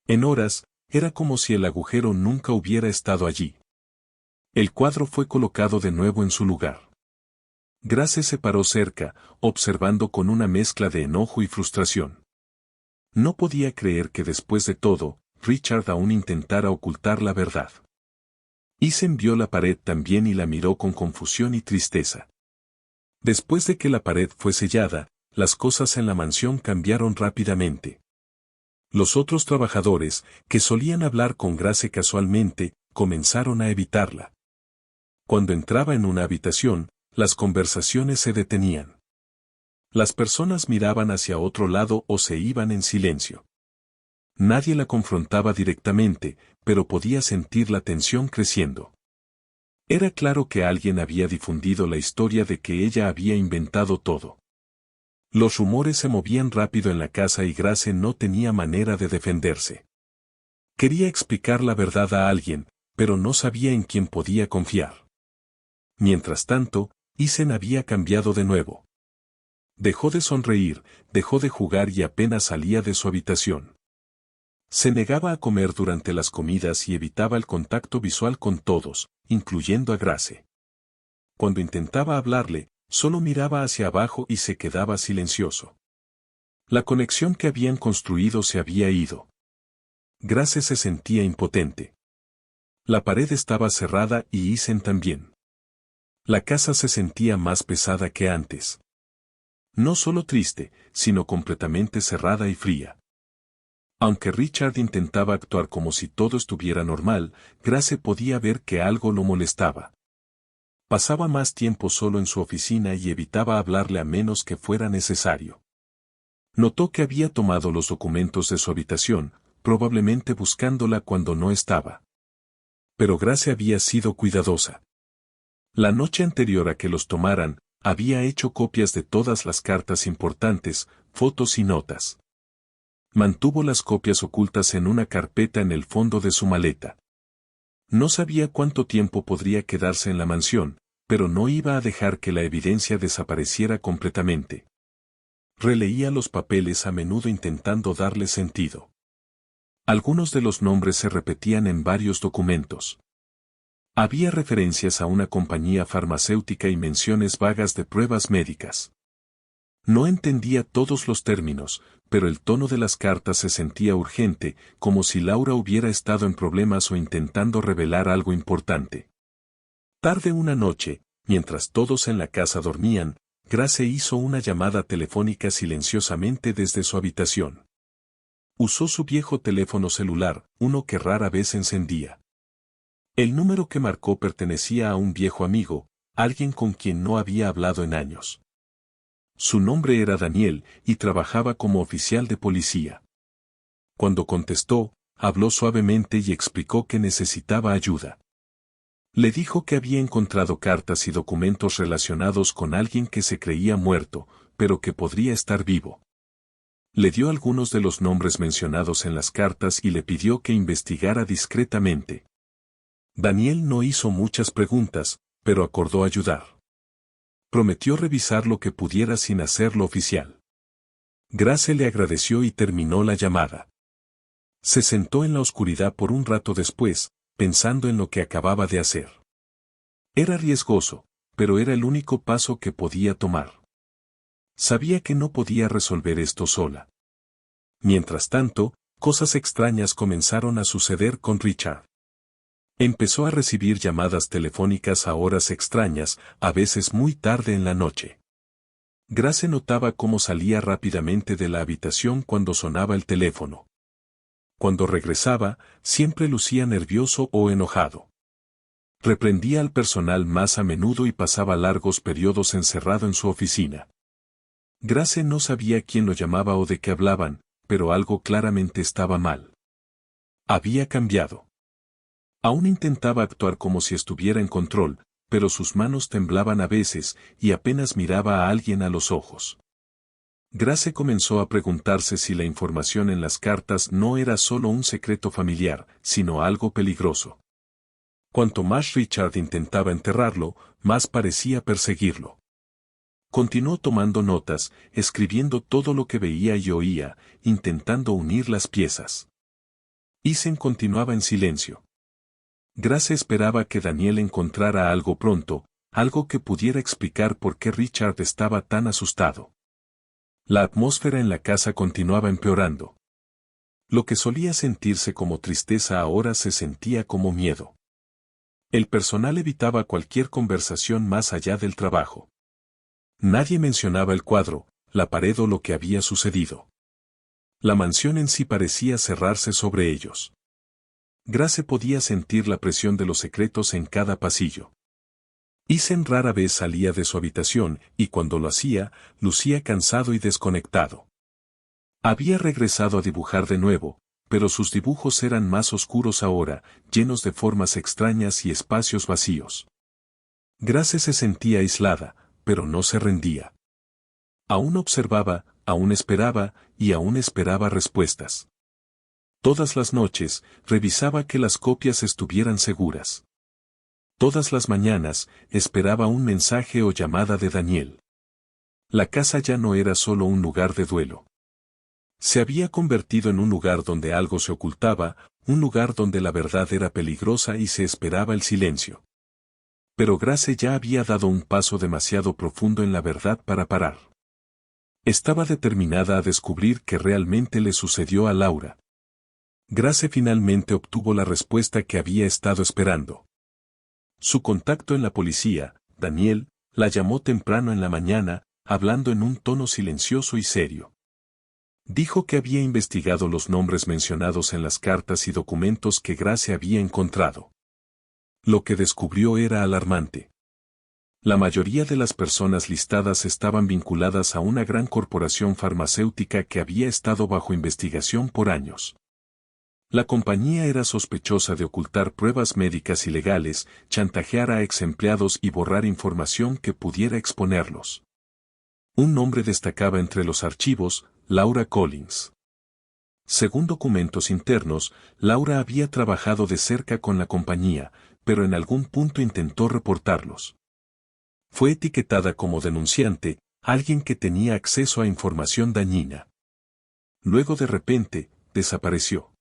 A: En horas, era como si el agujero nunca hubiera estado allí. El cuadro fue colocado de nuevo en su lugar. Grace se paró cerca, observando con una mezcla de enojo y frustración. No podía creer que después de todo, Richard aún intentara ocultar la verdad. Eisen vio la pared también y la miró con confusión y tristeza. Después de que la pared fue sellada, las cosas en la mansión cambiaron rápidamente. Los otros trabajadores, que solían hablar con Grace casualmente, comenzaron a evitarla. Cuando entraba en una habitación, las conversaciones se detenían. Las personas miraban hacia otro lado o se iban en silencio. Nadie la confrontaba directamente, pero podía sentir la tensión creciendo. Era claro que alguien había difundido la historia de que ella había inventado todo. Los rumores se movían rápido en la casa y Grace no tenía manera de defenderse. Quería explicar la verdad a alguien, pero no sabía en quién podía confiar. Mientras tanto, Isen había cambiado de nuevo. Dejó de sonreír, dejó de jugar y apenas salía de su habitación. Se negaba a comer durante las comidas y evitaba el contacto visual con todos, incluyendo a Grace. Cuando intentaba hablarle, solo miraba hacia abajo y se quedaba silencioso. La conexión que habían construido se había ido. Grace se sentía impotente. La pared estaba cerrada y Isen también. La casa se sentía más pesada que antes. No solo triste, sino completamente cerrada y fría. Aunque Richard intentaba actuar como si todo estuviera normal, Grace podía ver que algo lo molestaba. Pasaba más tiempo solo en su oficina y evitaba hablarle a menos que fuera necesario. Notó que había tomado los documentos de su habitación, probablemente buscándola cuando no estaba. Pero Grace había sido cuidadosa. La noche anterior a que los tomaran, había hecho copias de todas las cartas importantes, fotos y notas. Mantuvo las copias ocultas en una carpeta en el fondo de su maleta. No sabía cuánto tiempo podría quedarse en la mansión, pero no iba a dejar que la evidencia desapareciera completamente. Releía los papeles a menudo intentando darle sentido. Algunos de los nombres se repetían en varios documentos. Había referencias a una compañía farmacéutica y menciones vagas de pruebas médicas. No entendía todos los términos, pero el tono de las cartas se sentía urgente, como si Laura hubiera estado en problemas o intentando revelar algo importante. Tarde una noche, mientras todos en la casa dormían, Grace hizo una llamada telefónica silenciosamente desde su habitación. Usó su viejo teléfono celular, uno que rara vez encendía. El número que marcó pertenecía a un viejo amigo, alguien con quien no había hablado en años. Su nombre era Daniel, y trabajaba como oficial de policía. Cuando contestó, habló suavemente y explicó que necesitaba ayuda. Le dijo que había encontrado cartas y documentos relacionados con alguien que se creía muerto, pero que podría estar vivo. Le dio algunos de los nombres mencionados en las cartas y le pidió que investigara discretamente. Daniel no hizo muchas preguntas, pero acordó ayudar. Prometió revisar lo que pudiera sin hacerlo oficial. Grace le agradeció y terminó la llamada. Se sentó en la oscuridad por un rato después, pensando en lo que acababa de hacer. Era riesgoso, pero era el único paso que podía tomar. Sabía que no podía resolver esto sola. Mientras tanto, cosas extrañas comenzaron a suceder con Richard. Empezó a recibir llamadas telefónicas a horas extrañas, a veces muy tarde en la noche. Grace notaba cómo salía rápidamente de la habitación cuando sonaba el teléfono. Cuando regresaba, siempre lucía nervioso o enojado. Reprendía al personal más a menudo y pasaba largos periodos encerrado en su oficina. Grace no sabía quién lo llamaba o de qué hablaban, pero algo claramente estaba mal. Había cambiado. Aún intentaba actuar como si estuviera en control, pero sus manos temblaban a veces, y apenas miraba a alguien a los ojos. Grace comenzó a preguntarse si la información en las cartas no era solo un secreto familiar, sino algo peligroso. Cuanto más Richard intentaba enterrarlo, más parecía perseguirlo. Continuó tomando notas, escribiendo todo lo que veía y oía, intentando unir las piezas. Isen continuaba en silencio. Grace esperaba que Daniel encontrara algo pronto, algo que pudiera explicar por qué Richard estaba tan asustado. La atmósfera en la casa continuaba empeorando. Lo que solía sentirse como tristeza ahora se sentía como miedo. El personal evitaba cualquier conversación más allá del trabajo. Nadie mencionaba el cuadro, la pared o lo que había sucedido. La mansión en sí parecía cerrarse sobre ellos. Grace podía sentir la presión de los secretos en cada pasillo. Isen rara vez salía de su habitación, y cuando lo hacía, lucía cansado y desconectado. Había regresado a dibujar de nuevo, pero sus dibujos eran más oscuros ahora, llenos de formas extrañas y espacios vacíos. Grace se sentía aislada, pero no se rendía. Aún observaba, aún esperaba, y aún esperaba respuestas. Todas las noches, revisaba que las copias estuvieran seguras. Todas las mañanas, esperaba un mensaje o llamada de Daniel. La casa ya no era solo un lugar de duelo. Se había convertido en un lugar donde algo se ocultaba, un lugar donde la verdad era peligrosa y se esperaba el silencio. Pero Grace ya había dado un paso demasiado profundo en la verdad para parar. Estaba determinada a descubrir qué realmente le sucedió a Laura. Grace finalmente obtuvo la respuesta que había estado esperando. Su contacto en la policía, Daniel, la llamó temprano en la mañana, hablando en un tono silencioso y serio. Dijo que había investigado los nombres mencionados en las cartas y documentos que Grace había encontrado. Lo que descubrió era alarmante. La mayoría de las personas listadas estaban vinculadas a una gran corporación farmacéutica que había estado bajo investigación por años. La compañía era sospechosa de ocultar pruebas médicas ilegales, chantajear a ex empleados y borrar información que pudiera exponerlos. Un nombre destacaba entre los archivos: Laura Collins. Según documentos internos, Laura había trabajado de cerca con la compañía, pero en algún punto intentó reportarlos. Fue etiquetada como denunciante, alguien que tenía acceso a información dañina. Luego de repente, desapareció.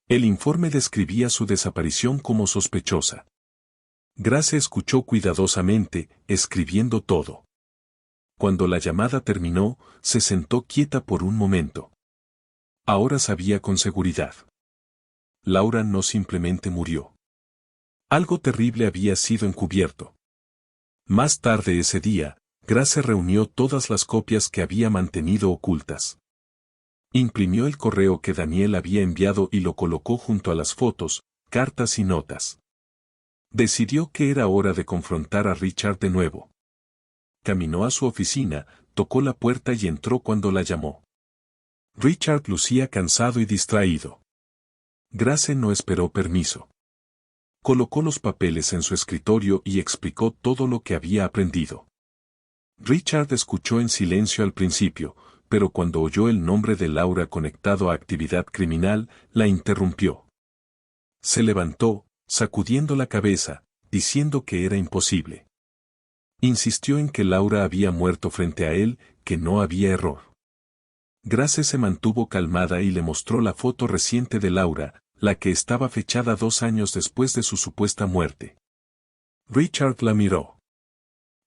A: El informe describía su desaparición como sospechosa. Grace escuchó cuidadosamente, escribiendo todo. Cuando la llamada terminó, se sentó quieta por un momento. Ahora sabía con seguridad. Laura no simplemente murió. Algo terrible había sido encubierto. Más tarde ese día, Grace reunió todas las copias que había mantenido ocultas. Imprimió el correo que Daniel había enviado y lo colocó junto a las fotos, cartas y notas. Decidió que era hora de confrontar a Richard de nuevo. Caminó a su oficina, tocó la puerta y entró cuando la llamó. Richard lucía cansado y distraído. Grace no esperó permiso. Colocó los papeles en su escritorio y explicó todo lo que había aprendido. Richard escuchó en silencio al principio, pero cuando oyó el nombre de Laura conectado a actividad criminal, la interrumpió. Se levantó, sacudiendo la cabeza, diciendo que era imposible. Insistió en que Laura había muerto frente a él, que no había error. Grace se mantuvo calmada y le mostró la foto reciente de Laura, la que estaba fechada 2 años después de su supuesta muerte. Richard la miró.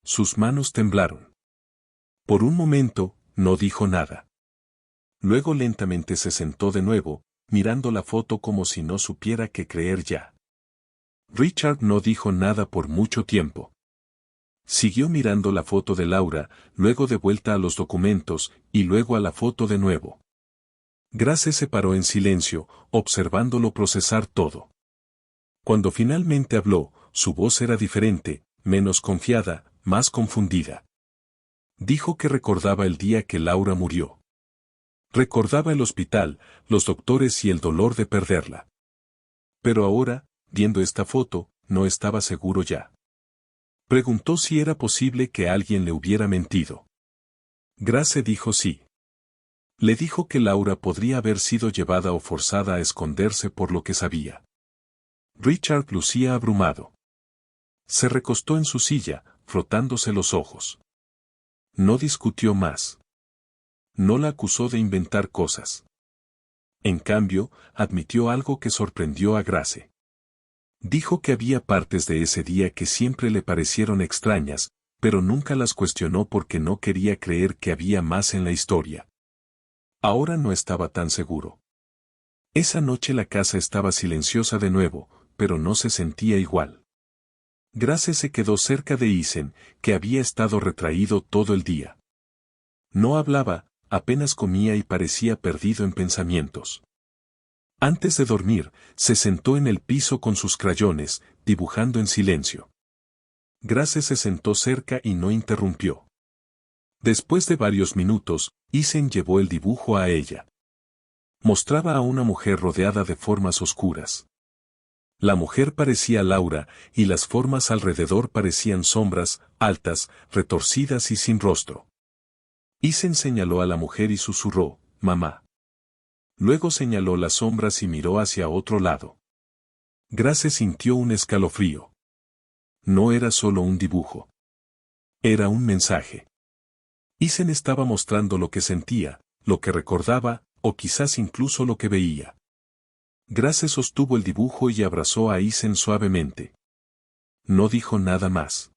A: Sus manos temblaron. Por un momento, no dijo nada. Luego lentamente se sentó de nuevo, mirando la foto como si no supiera qué creer ya. Richard no dijo nada por mucho tiempo. Siguió mirando la foto de Laura, luego de vuelta a los documentos, y luego a la foto de nuevo. Grace se paró en silencio, observándolo procesar todo. Cuando finalmente habló, su voz era diferente, menos confiada, más confundida. Dijo que recordaba el día que Laura murió. Recordaba el hospital, los doctores y el dolor de perderla. Pero ahora, viendo esta foto, no estaba seguro ya. Preguntó si era posible que alguien le hubiera mentido. Grace dijo sí. Le dijo que Laura podría haber sido llevada o forzada a esconderse por lo que sabía. Richard lucía abrumado. Se recostó en su silla, frotándose los ojos. No discutió más. No la acusó de inventar cosas. En cambio, admitió algo que sorprendió a Grace. Dijo que había partes de ese día que siempre le parecieron extrañas, pero nunca las cuestionó porque no quería creer que había más en la historia. Ahora no estaba tan seguro. Esa noche la casa estaba silenciosa de nuevo, pero no se sentía igual. Grace se quedó cerca de Isen, que había estado retraído todo el día. No hablaba, apenas comía y parecía perdido en pensamientos. Antes de dormir, se sentó en el piso con sus crayones, dibujando en silencio. Grace se sentó cerca y no interrumpió. Después de varios minutos, Isen llevó el dibujo a ella. Mostraba a una mujer rodeada de formas oscuras. La mujer parecía Laura, y las formas alrededor parecían sombras, altas, retorcidas y sin rostro. Isen señaló a la mujer y susurró, «Mamá». Luego señaló las sombras y miró hacia otro lado. Grace sintió un escalofrío. no era solo un dibujo. Era un mensaje. Isen estaba mostrando lo que sentía, lo que recordaba, o quizás incluso lo que veía. Grace sostuvo el dibujo y abrazó a Isen suavemente. No dijo nada más.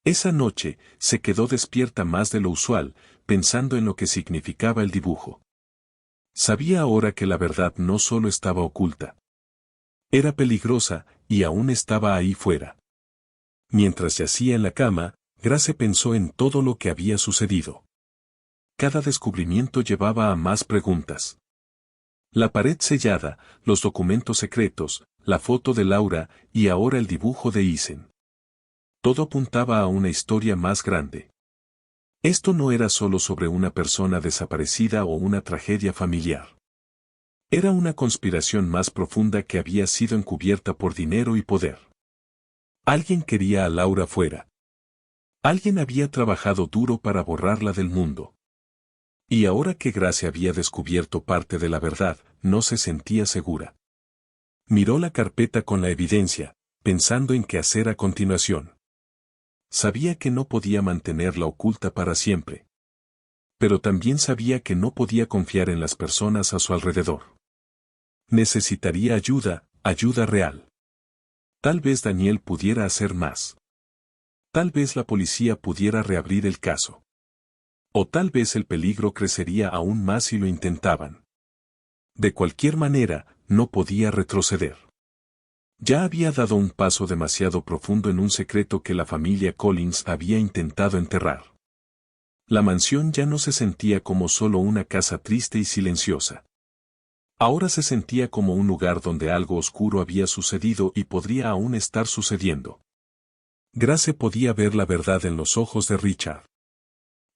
A: Esa noche, se quedó despierta más de lo usual, pensando en lo que significaba el dibujo. Sabía ahora que la verdad no solo estaba oculta. Era peligrosa, y aún estaba ahí fuera. Mientras yacía en la cama, Grace pensó en todo lo que había sucedido. Cada descubrimiento llevaba a más preguntas. La pared sellada, los documentos secretos, la foto de Laura, y ahora el dibujo de Isen. Todo apuntaba a una historia más grande. Esto no era solo sobre una persona desaparecida o una tragedia familiar. Era una conspiración más profunda que había sido encubierta por dinero y poder. Alguien quería a Laura fuera. Alguien había trabajado duro para borrarla del mundo. Y ahora que Grace había descubierto parte de la verdad, no se sentía segura. Miró la carpeta con la evidencia, pensando en qué hacer a continuación. Sabía que no podía mantenerla oculta para siempre. Pero también sabía que no podía confiar en las personas a su alrededor. Necesitaría ayuda, ayuda real. Tal vez Daniel pudiera hacer más. Tal vez la policía pudiera reabrir el caso. O tal vez el peligro crecería aún más si lo intentaban. De cualquier manera, no podía retroceder. Ya había dado un paso demasiado profundo en un secreto que la familia Collins había intentado enterrar. La mansión ya no se sentía como solo una casa triste y silenciosa. Ahora se sentía como un lugar donde algo oscuro había sucedido y podría aún estar sucediendo. Grace podía ver la verdad en los ojos de Richard.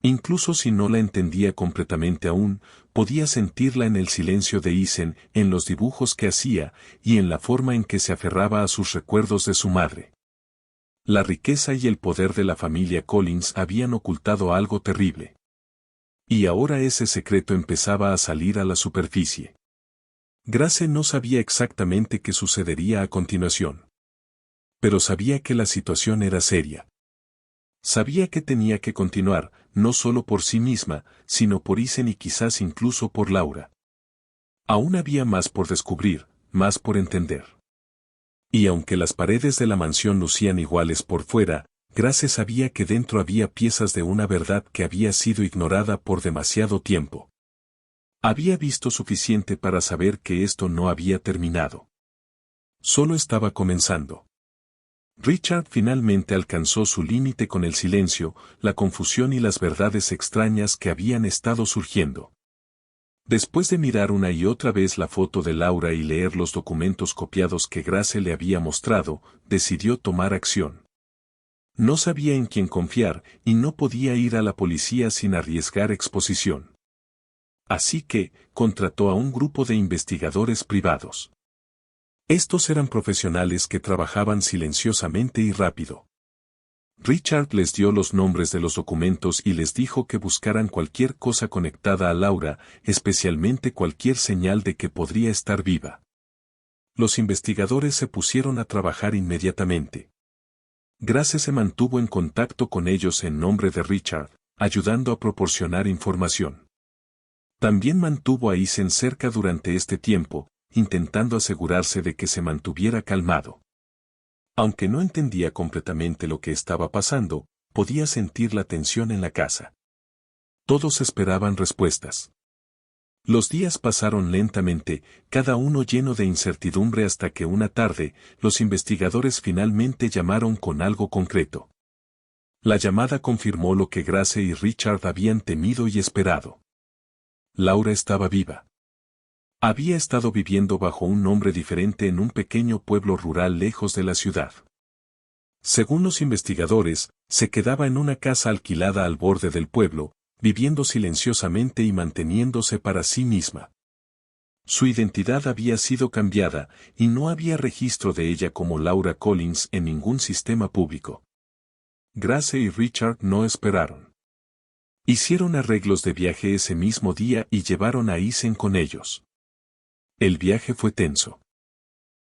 A: Incluso si no la entendía completamente aún, podía sentirla en el silencio de Isen, en los dibujos que hacía, y en la forma en que se aferraba a sus recuerdos de su madre. La riqueza y el poder de la familia Collins habían ocultado algo terrible. Y ahora ese secreto empezaba a salir a la superficie. Grace no sabía exactamente qué sucedería a continuación. Pero sabía que la situación era seria. Sabía que tenía que continuar, no solo por sí misma, sino por Isen y quizás incluso por Laura. Aún había más por descubrir, más por entender. Y aunque las paredes de la mansión lucían iguales por fuera, Grace sabía que dentro había piezas de una verdad que había sido ignorada por demasiado tiempo. Había visto suficiente para saber que esto no había terminado. Solo estaba comenzando. Richard finalmente alcanzó su límite con el silencio, la confusión y las verdades extrañas que habían estado surgiendo. Después de mirar una y otra vez la foto de Laura y leer los documentos copiados que Grace le había mostrado, decidió tomar acción. No sabía en quién confiar y no podía ir a la policía sin arriesgar exposición. Así que, contrató a un grupo de investigadores privados. Estos eran profesionales que trabajaban silenciosamente y rápido. Richard les dio los nombres de los documentos y les dijo que buscaran cualquier cosa conectada a Laura, especialmente cualquier señal de que podría estar viva. Los investigadores se pusieron a trabajar inmediatamente. Grace se mantuvo en contacto con ellos en nombre de Richard, ayudando a proporcionar información. También mantuvo a Isen cerca durante este tiempo, intentando asegurarse de que se mantuviera calmado. Aunque no entendía completamente lo que estaba pasando, podía sentir la tensión en la casa. Todos esperaban respuestas. Los días pasaron lentamente, cada uno lleno de incertidumbre hasta que una tarde, los investigadores finalmente llamaron con algo concreto. La llamada confirmó lo que Grace y Richard habían temido y esperado. Laura estaba viva. Había estado viviendo bajo un nombre diferente en un pequeño pueblo rural lejos de la ciudad. Según los investigadores, se quedaba en una casa alquilada al borde del pueblo, viviendo silenciosamente y manteniéndose para sí misma. Su identidad había sido cambiada, y no había registro de ella como Laura Collins en ningún sistema público. Grace y Richard no esperaron. Hicieron arreglos de viaje ese mismo día y llevaron a Isen con ellos. El viaje fue tenso.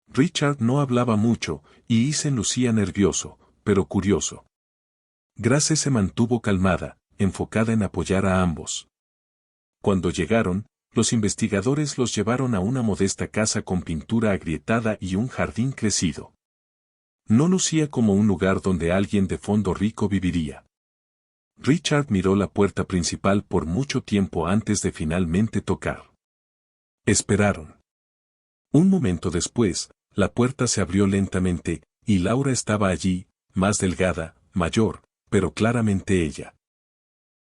A: Richard no hablaba mucho, y Isen lucía nervioso, pero curioso. Grace se mantuvo calmada, enfocada en apoyar a ambos. Cuando llegaron, los investigadores los llevaron a una modesta casa con pintura agrietada y un jardín crecido. No lucía como un lugar donde alguien de fondo rico viviría. Richard miró la puerta principal por mucho tiempo antes de finalmente tocar. Esperaron. Un momento después, la puerta se abrió lentamente, y Laura estaba allí, más delgada, mayor, pero claramente ella.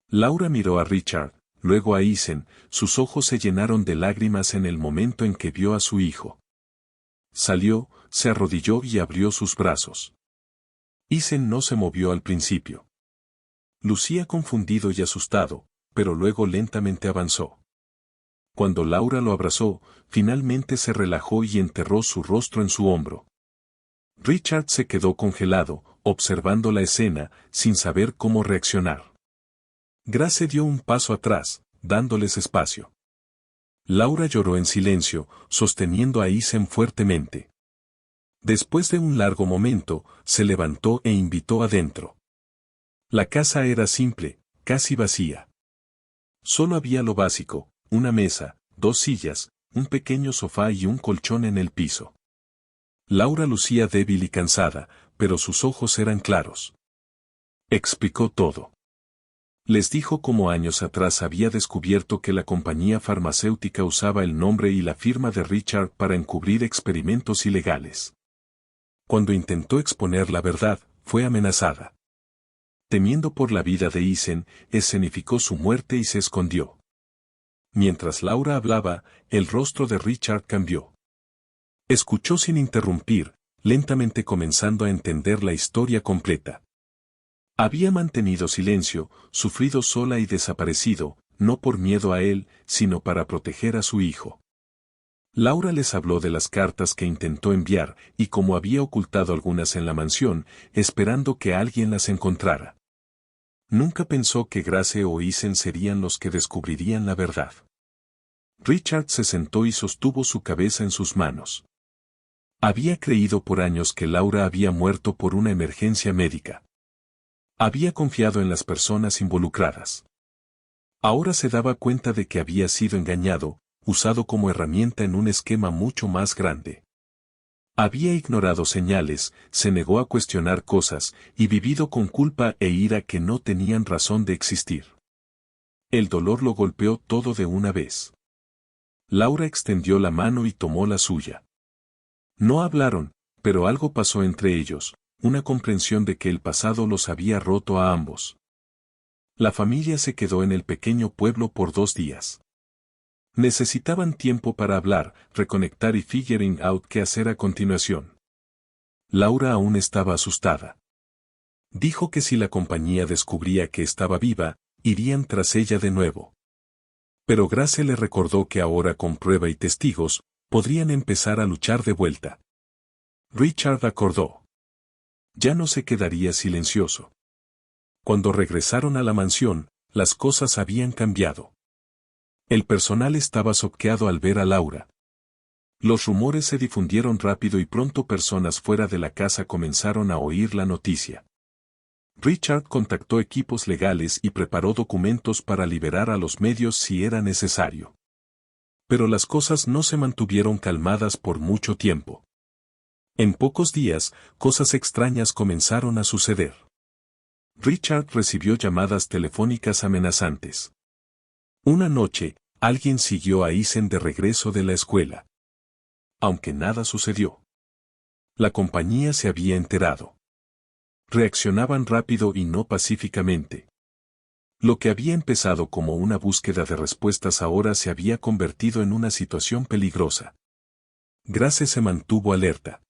A: Laura miró a Richard, luego a Eisen, sus ojos se llenaron de lágrimas en el momento en que vio a su hijo. Salió, se arrodilló y abrió sus brazos. Eisen no se movió al principio. Lucía confundido y asustado, pero luego lentamente avanzó. Cuando Laura lo abrazó, finalmente se relajó y enterró su rostro en su hombro. Richard se quedó congelado, observando la escena, sin saber cómo reaccionar. Grace dio un paso atrás, dándoles espacio. Laura lloró en silencio, sosteniendo a Eisen fuertemente. Después de un largo momento, se levantó e invitó adentro. La casa era simple, casi vacía. Solo había lo básico, una mesa, 2 sillas, un pequeño sofá y un colchón en el piso. Laura lucía débil y cansada, pero sus ojos eran claros. Explicó todo. Les dijo cómo años atrás había descubierto que la compañía farmacéutica usaba el nombre y la firma de Richard para encubrir experimentos ilegales. Cuando intentó exponer la verdad, fue amenazada. Temiendo por la vida de Eisen, escenificó su muerte y se escondió. Mientras Laura hablaba, el rostro de Richard cambió. Escuchó sin interrumpir, lentamente comenzando a entender la historia completa. Había mantenido silencio, sufrido sola y desaparecido, no por miedo a él, sino para proteger a su hijo. Laura les habló de las cartas que intentó enviar y cómo había ocultado algunas en la mansión, esperando que alguien las encontrara. Nunca pensó que Grace o Eisen serían los que descubrirían la verdad. Richard se sentó y sostuvo su cabeza en sus manos. Había creído por años que Laura había muerto por una emergencia médica. Había confiado en las personas involucradas. Ahora se daba cuenta de que había sido engañado, usado como herramienta en un esquema mucho más grande. Había ignorado señales, se negó a cuestionar cosas, y vivido con culpa e ira que no tenían razón de existir. El dolor lo golpeó todo de una vez. Laura extendió la mano y tomó la suya. No hablaron, pero algo pasó entre ellos, una comprensión de que el pasado los había roto a ambos. La familia se quedó en el pequeño pueblo por 2 días. Necesitaban tiempo para hablar, reconectar y figuring out qué hacer a continuación. Laura aún estaba asustada. Dijo que si la compañía descubría que estaba viva, irían tras ella de nuevo. Pero Grace le recordó que ahora con prueba y testigos, podrían empezar a luchar de vuelta. Richard acordó. Ya no se quedaría silencioso. Cuando regresaron a la mansión, las cosas habían cambiado. El personal estaba choqueado al ver a Laura. Los rumores se difundieron rápido y pronto personas fuera de la casa comenzaron a oír la noticia. Richard contactó equipos legales y preparó documentos para liberar a los medios si era necesario. Pero las cosas no se mantuvieron calmadas por mucho tiempo. En pocos días, cosas extrañas comenzaron a suceder. Richard recibió llamadas telefónicas amenazantes. Una noche, alguien siguió a Eisen de regreso de la escuela. Aunque nada sucedió. La compañía se había enterado. Reaccionaban rápido y no pacíficamente. Lo que había empezado como una búsqueda de respuestas ahora se había convertido en una situación peligrosa. Grace se mantuvo alerta.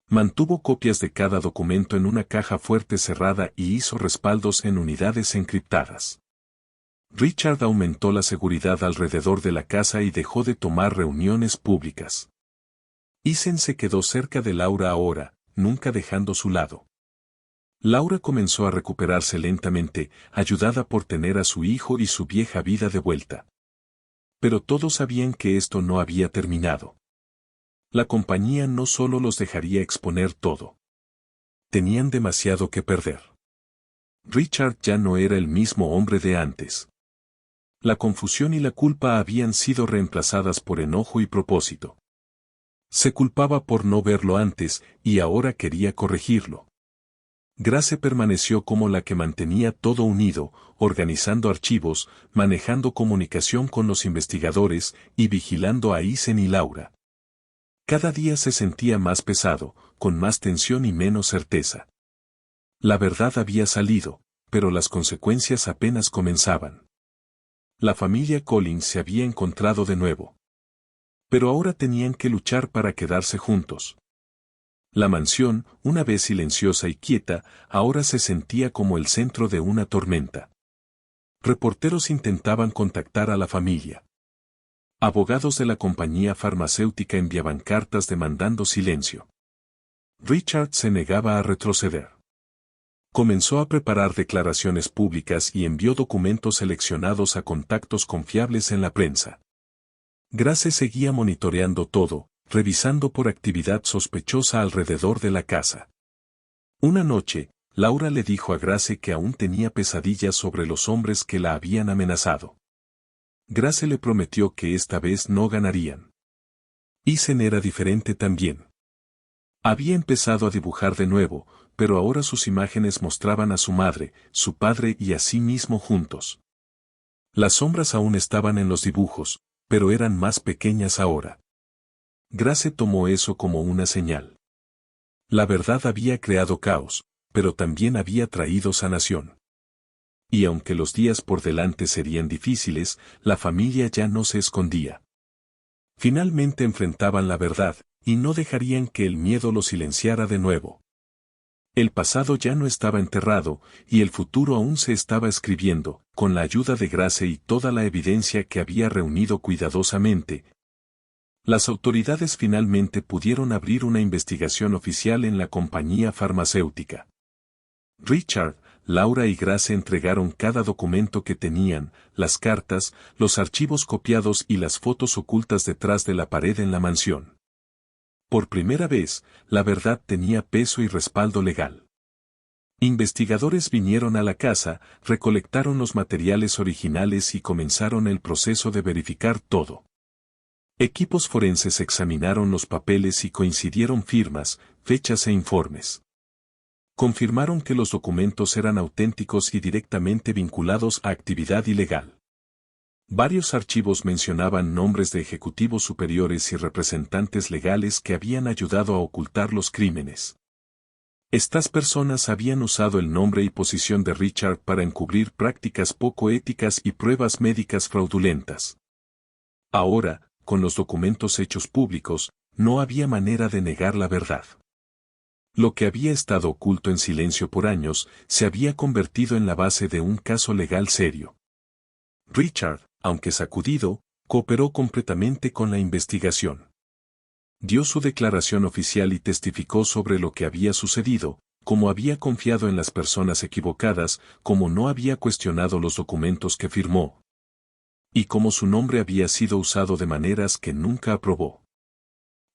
A: Mantuvo copias de cada documento en una caja fuerte cerrada y hizo respaldos en unidades encriptadas. Richard aumentó la seguridad alrededor de la casa y dejó de tomar reuniones públicas. Eisen se quedó cerca de Laura ahora, nunca dejando su lado. Laura comenzó a recuperarse lentamente, ayudada por tener a su hijo y su vieja vida de vuelta. Pero todos sabían que esto no había terminado. La compañía no solo los dejaría exponer todo. Tenían demasiado que perder. Richard ya no era el mismo hombre de antes. La confusión y la culpa habían sido reemplazadas por enojo y propósito. Se culpaba por no verlo antes y ahora quería corregirlo. Grace permaneció como la que mantenía todo unido, organizando archivos, manejando comunicación con los investigadores y vigilando a Isen y Laura. Cada día se sentía más pesado, con más tensión y menos certeza. La verdad había salido, pero las consecuencias apenas comenzaban. La familia Collins se había encontrado de nuevo. Pero ahora tenían que luchar para quedarse juntos. La mansión, una vez silenciosa y quieta, ahora se sentía como el centro de una tormenta. Reporteros intentaban contactar a la familia. Abogados de la compañía farmacéutica enviaban cartas demandando silencio. Richard se negaba a retroceder. Comenzó a preparar declaraciones públicas y envió documentos seleccionados a contactos confiables en la prensa. Grace seguía monitoreando todo, revisando por actividad sospechosa alrededor de la casa. Una noche, Laura le dijo a Grace que aún tenía pesadillas sobre los hombres que la habían amenazado. Grace le prometió que esta vez no ganarían. Isen era diferente también. Había empezado a dibujar de nuevo, pero ahora sus imágenes mostraban a su madre, su padre y a sí mismo juntos. Las sombras aún estaban en los dibujos, pero eran más pequeñas ahora. Grace tomó eso como una señal. La verdad había creado caos, pero también había traído sanación. Y aunque los días por delante serían difíciles, la familia ya no se escondía. Finalmente enfrentaban la verdad, y no dejarían que el miedo los silenciara de nuevo. El pasado ya no estaba enterrado, y el futuro aún se estaba escribiendo, con la ayuda de Grace y toda la evidencia que había reunido cuidadosamente. Las autoridades finalmente pudieron abrir una investigación oficial en la compañía farmacéutica. Richard, Laura y Grace entregaron cada documento que tenían, las cartas, los archivos copiados y las fotos ocultas detrás de la pared en la mansión. Por primera vez, la verdad tenía peso y respaldo legal. Investigadores vinieron a la casa, recolectaron los materiales originales y comenzaron el proceso de verificar todo. Equipos forenses examinaron los papeles y coincidieron firmas, fechas e informes. Confirmaron que los documentos eran auténticos y directamente vinculados a actividad ilegal. Varios archivos mencionaban nombres de ejecutivos superiores y representantes legales que habían ayudado a ocultar los crímenes. Estas personas habían usado el nombre y posición de Richard para encubrir prácticas poco éticas y pruebas médicas fraudulentas. Ahora, con los documentos hechos públicos, no había manera de negar la verdad. Lo que había estado oculto en silencio por años se había convertido en la base de un caso legal serio. Richard, aunque sacudido, cooperó completamente con la investigación. Dio su declaración oficial y testificó sobre lo que había sucedido, cómo había confiado en las personas equivocadas, cómo no había cuestionado los documentos que firmó. Y cómo su nombre había sido usado de maneras que nunca aprobó.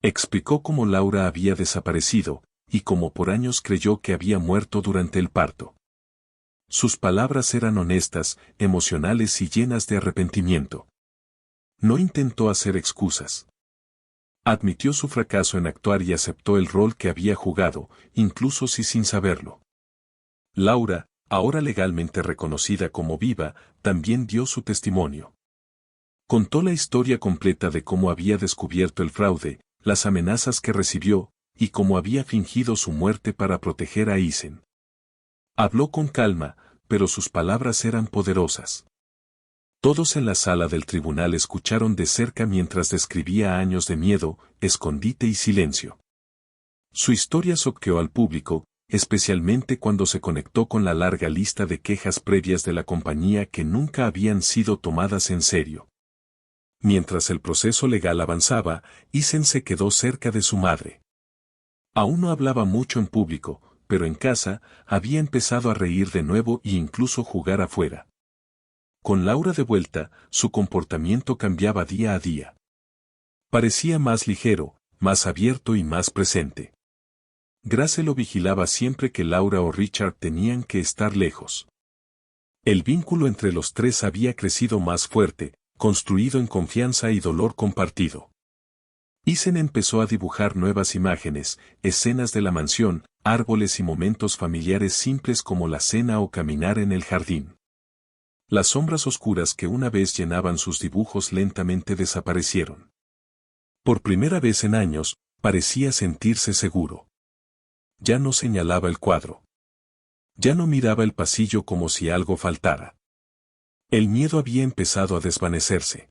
A: Explicó cómo Laura había desaparecido, y cómo por años creyó que había muerto durante el parto. Sus palabras eran honestas, emocionales y llenas de arrepentimiento. No intentó hacer excusas. Admitió su fracaso en actuar y aceptó el rol que había jugado, incluso si sin saberlo. Laura, ahora legalmente reconocida como viva, también dio su testimonio. Contó la historia completa de cómo había descubierto el fraude, las amenazas que recibió, y cómo había fingido su muerte para proteger a Isen. Habló con calma, pero sus palabras eran poderosas. Todos en la sala del tribunal escucharon de cerca mientras describía años de miedo, escondite y silencio. Su historia choqueó al público, especialmente cuando se conectó con la larga lista de quejas previas de la compañía que nunca habían sido tomadas en serio. Mientras el proceso legal avanzaba, Isen se quedó cerca de su madre. Aún no hablaba mucho en público, pero en casa, había empezado a reír de nuevo e incluso jugar afuera. Con Laura de vuelta, su comportamiento cambiaba día a día. Parecía más ligero, más abierto y más presente. Grace lo vigilaba siempre que Laura o Richard tenían que estar lejos. El vínculo entre los tres había crecido más fuerte, construido en confianza y dolor compartido. Eisen empezó a dibujar nuevas imágenes, escenas de la mansión, árboles y momentos familiares simples como la cena o caminar en el jardín. Las sombras oscuras que una vez llenaban sus dibujos lentamente desaparecieron. Por primera vez en años, parecía sentirse seguro. Ya no señalaba el cuadro. Ya no miraba el pasillo como si algo faltara. El miedo había empezado a desvanecerse.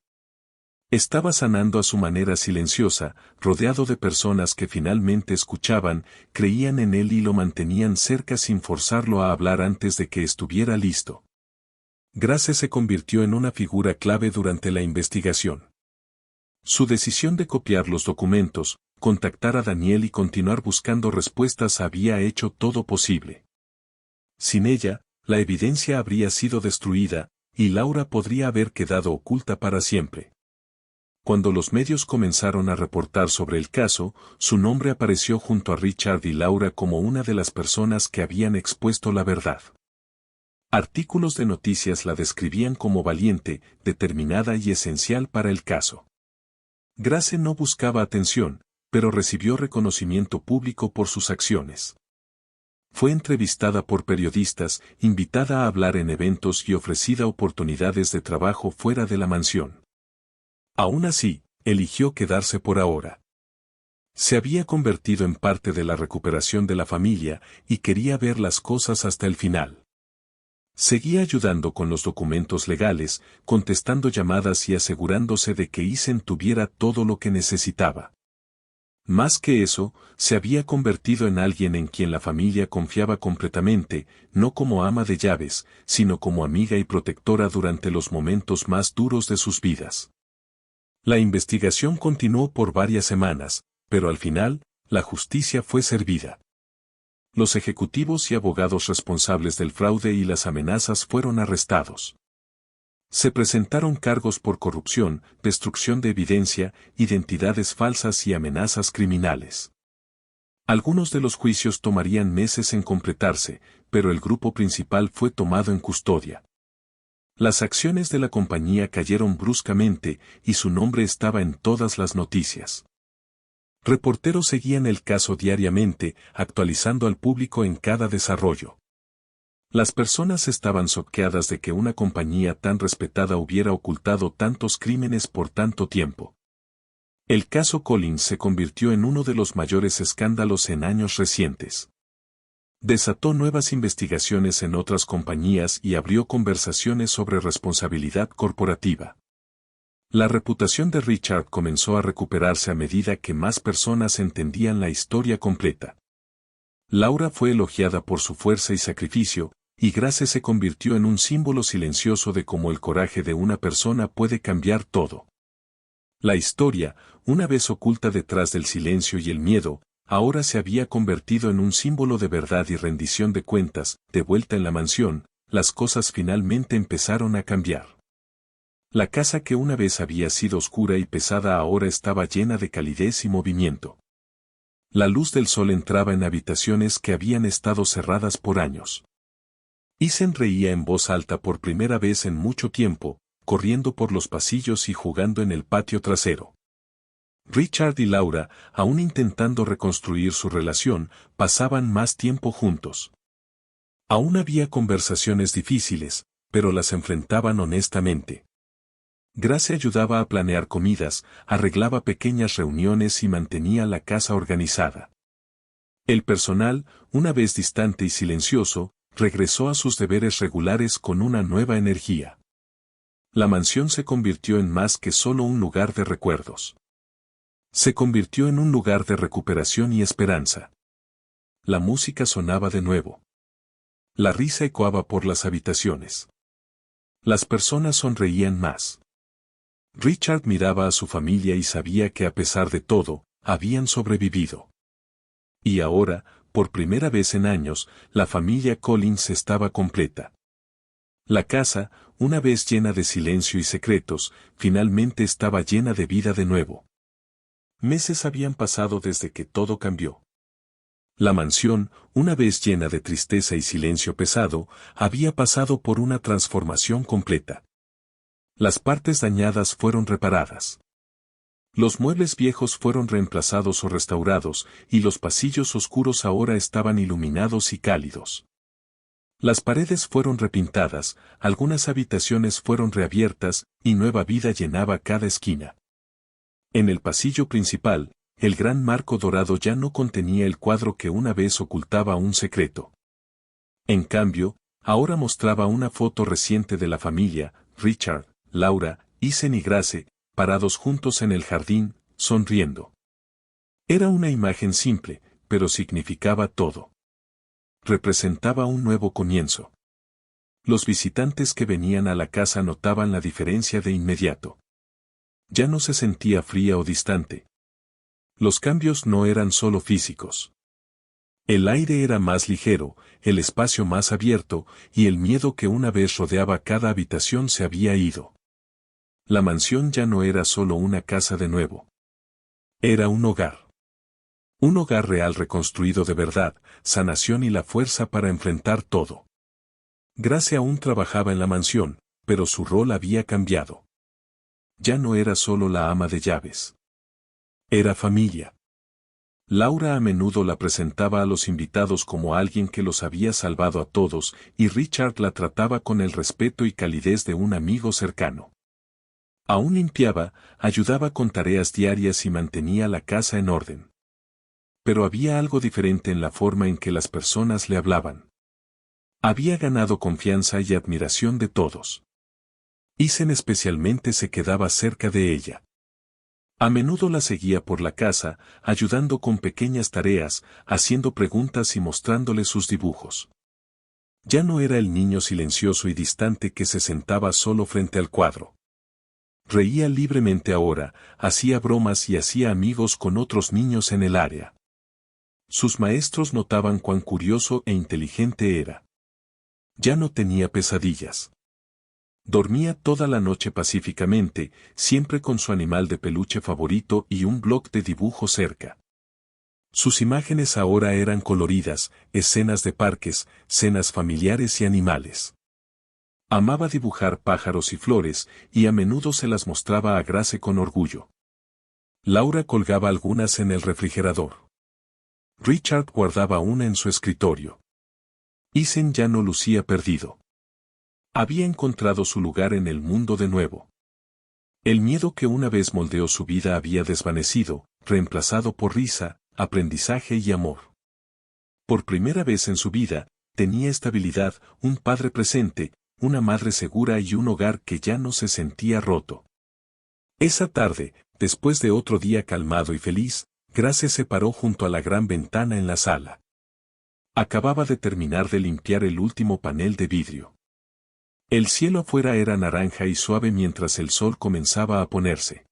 A: Estaba sanando a su manera silenciosa, rodeado de personas que finalmente escuchaban, creían en él y lo mantenían cerca sin forzarlo a hablar antes de que estuviera listo. Grace se convirtió en una figura clave durante la investigación. Su decisión de copiar los documentos, contactar a Daniel y continuar buscando respuestas había hecho todo posible. Sin ella, la evidencia habría sido destruida, y Laura podría haber quedado oculta para siempre. Cuando los medios comenzaron a reportar sobre el caso, su nombre apareció junto a Richard y Laura como una de las personas que habían expuesto la verdad. Artículos de noticias la describían como valiente, determinada y esencial para el caso. Grace no buscaba atención, pero recibió reconocimiento público por sus acciones. Fue entrevistada por periodistas, invitada a hablar en eventos y ofrecida oportunidades de trabajo fuera de la mansión. Aún así, eligió quedarse por ahora. Se había convertido en parte de la recuperación de la familia y quería ver las cosas hasta el final. Seguía ayudando con los documentos legales, contestando llamadas y asegurándose de que Eisen tuviera todo lo que necesitaba. Más que eso, se había convertido en alguien en quien la familia confiaba completamente, no como ama de llaves, sino como amiga y protectora durante los momentos más duros de sus vidas. La investigación continuó por varias semanas, pero al final, la justicia fue servida. Los ejecutivos y abogados responsables del fraude y las amenazas fueron arrestados. Se presentaron cargos por corrupción, destrucción de evidencia, identidades falsas y amenazas criminales. Algunos de los juicios tomarían meses en completarse, pero el grupo principal fue tomado en custodia. Las acciones de la compañía cayeron bruscamente y su nombre estaba en todas las noticias. Reporteros seguían el caso diariamente, actualizando al público en cada desarrollo. Las personas estaban choqueadas de que una compañía tan respetada hubiera ocultado tantos crímenes por tanto tiempo. El caso Collins se convirtió en uno de los mayores escándalos en años recientes. Desató nuevas investigaciones en otras compañías y abrió conversaciones sobre responsabilidad corporativa. La reputación de Richard comenzó a recuperarse a medida que más personas entendían la historia completa. Laura fue elogiada por su fuerza y sacrificio, y Grace se convirtió en un símbolo silencioso de cómo el coraje de una persona puede cambiar todo. La historia, una vez oculta detrás del silencio y el miedo, ahora se había convertido en un símbolo de verdad y rendición de cuentas. De vuelta en la mansión, las cosas finalmente empezaron a cambiar. La casa que una vez había sido oscura y pesada ahora estaba llena de calidez y movimiento. La luz del sol entraba en habitaciones que habían estado cerradas por años. Eisen reía en voz alta por primera vez en mucho tiempo, corriendo por los pasillos y jugando en el patio trasero. Richard y Laura, aún intentando reconstruir su relación, pasaban más tiempo juntos. Aún había conversaciones difíciles, pero las enfrentaban honestamente. Grace ayudaba a planear comidas, arreglaba pequeñas reuniones y mantenía la casa organizada. El personal, una vez distante y silencioso, regresó a sus deberes regulares con una nueva energía. La mansión se convirtió en más que solo un lugar de recuerdos. Se convirtió en un lugar de recuperación y esperanza. La música sonaba de nuevo. La risa ecoaba por las habitaciones. Las personas sonreían más. Richard miraba a su familia y sabía que a pesar de todo, habían sobrevivido. Y ahora, por primera vez en años, la familia Collins estaba completa. La casa, una vez llena de silencio y secretos, finalmente estaba llena de vida de nuevo. Meses habían pasado desde que todo cambió. La mansión, una vez llena de tristeza y silencio pesado, había pasado por una transformación completa. Las partes dañadas fueron reparadas. Los muebles viejos fueron reemplazados o restaurados, y los pasillos oscuros ahora estaban iluminados y cálidos. Las paredes fueron repintadas, algunas habitaciones fueron reabiertas, y nueva vida llenaba cada esquina. En el pasillo principal, el gran marco dorado ya no contenía el cuadro que una vez ocultaba un secreto. En cambio, ahora mostraba una foto reciente de la familia, Richard, Laura, Ethan y Grace, parados juntos en el jardín, sonriendo. Era una imagen simple, pero significaba todo. Representaba un nuevo comienzo. Los visitantes que venían a la casa notaban la diferencia de inmediato. Ya no se sentía fría o distante. Los cambios no eran solo físicos. El aire era más ligero, el espacio más abierto, y el miedo que una vez rodeaba cada habitación se había ido. La mansión ya no era solo una casa de nuevo. Era un hogar. Un hogar real reconstruido de verdad, sanación y la fuerza para enfrentar todo. Grace aún trabajaba en la mansión, pero su rol había cambiado. Ya no era solo la ama de llaves. Era familia. Laura a menudo la presentaba a los invitados como alguien que los había salvado a todos, y Richard la trataba con el respeto y calidez de un amigo cercano. Aún limpiaba, ayudaba con tareas diarias y mantenía la casa en orden. Pero había algo diferente en la forma en que las personas le hablaban. Había ganado confianza y admiración de todos. Ethan especialmente se quedaba cerca de ella. A menudo la seguía por la casa, ayudando con pequeñas tareas, haciendo preguntas y mostrándole sus dibujos. Ya no era el niño silencioso y distante que se sentaba solo frente al cuadro. Reía libremente ahora, hacía bromas y hacía amigos con otros niños en el área. Sus maestros notaban cuán curioso e inteligente era. Ya no tenía pesadillas. Dormía toda la noche pacíficamente, siempre con su animal de peluche favorito y un bloc de dibujo cerca. Sus imágenes ahora eran coloridas, escenas de parques, cenas familiares y animales. Amaba dibujar pájaros y flores, y a menudo se las mostraba a Grace con orgullo. Laura colgaba algunas en el refrigerador. Richard guardaba una en su escritorio. Ethan ya no lucía perdido. Había encontrado su lugar en el mundo de nuevo. El miedo que una vez moldeó su vida había desvanecido, reemplazado por risa, aprendizaje y amor. Por primera vez en su vida, tenía estabilidad, un padre presente, una madre segura y un hogar que ya no se sentía roto. Esa tarde, después de otro día calmado y feliz, Grace se paró junto a la gran ventana en la sala. Acababa de terminar de limpiar el último panel de vidrio. El cielo afuera era naranja y suave mientras el sol comenzaba a ponerse.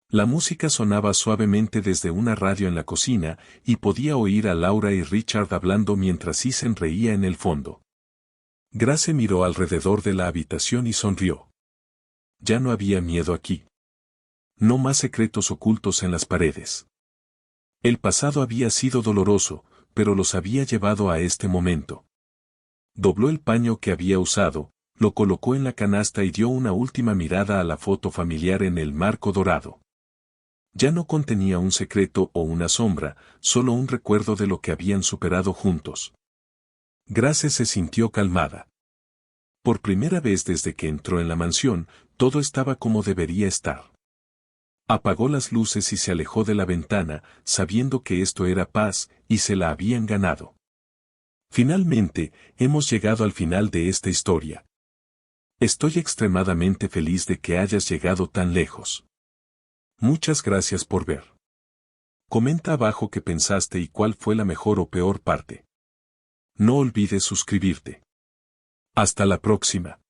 A: La música sonaba suavemente desde una radio en la cocina, y podía oír a Laura y Richard hablando mientras Ethan reía en el fondo. Grace miró alrededor de la habitación y sonrió. Ya no había miedo aquí. No más secretos ocultos en las paredes. El pasado había sido doloroso, pero los había llevado a este momento. Dobló el paño que había usado, lo colocó en la canasta y dio una última mirada a la foto familiar en el marco dorado. Ya no contenía un secreto o una sombra, solo un recuerdo de lo que habían superado juntos. Grace se sintió calmada. Por primera vez desde que entró en la mansión, todo estaba como debería estar. Apagó las luces y se alejó de la ventana, sabiendo que esto era paz, y se la habían ganado. Finalmente, hemos llegado al final de esta historia. Estoy extremadamente feliz de que hayas llegado tan lejos. Muchas gracias por ver. Comenta abajo qué pensaste y cuál fue la mejor o peor parte. No olvides suscribirte. Hasta la próxima.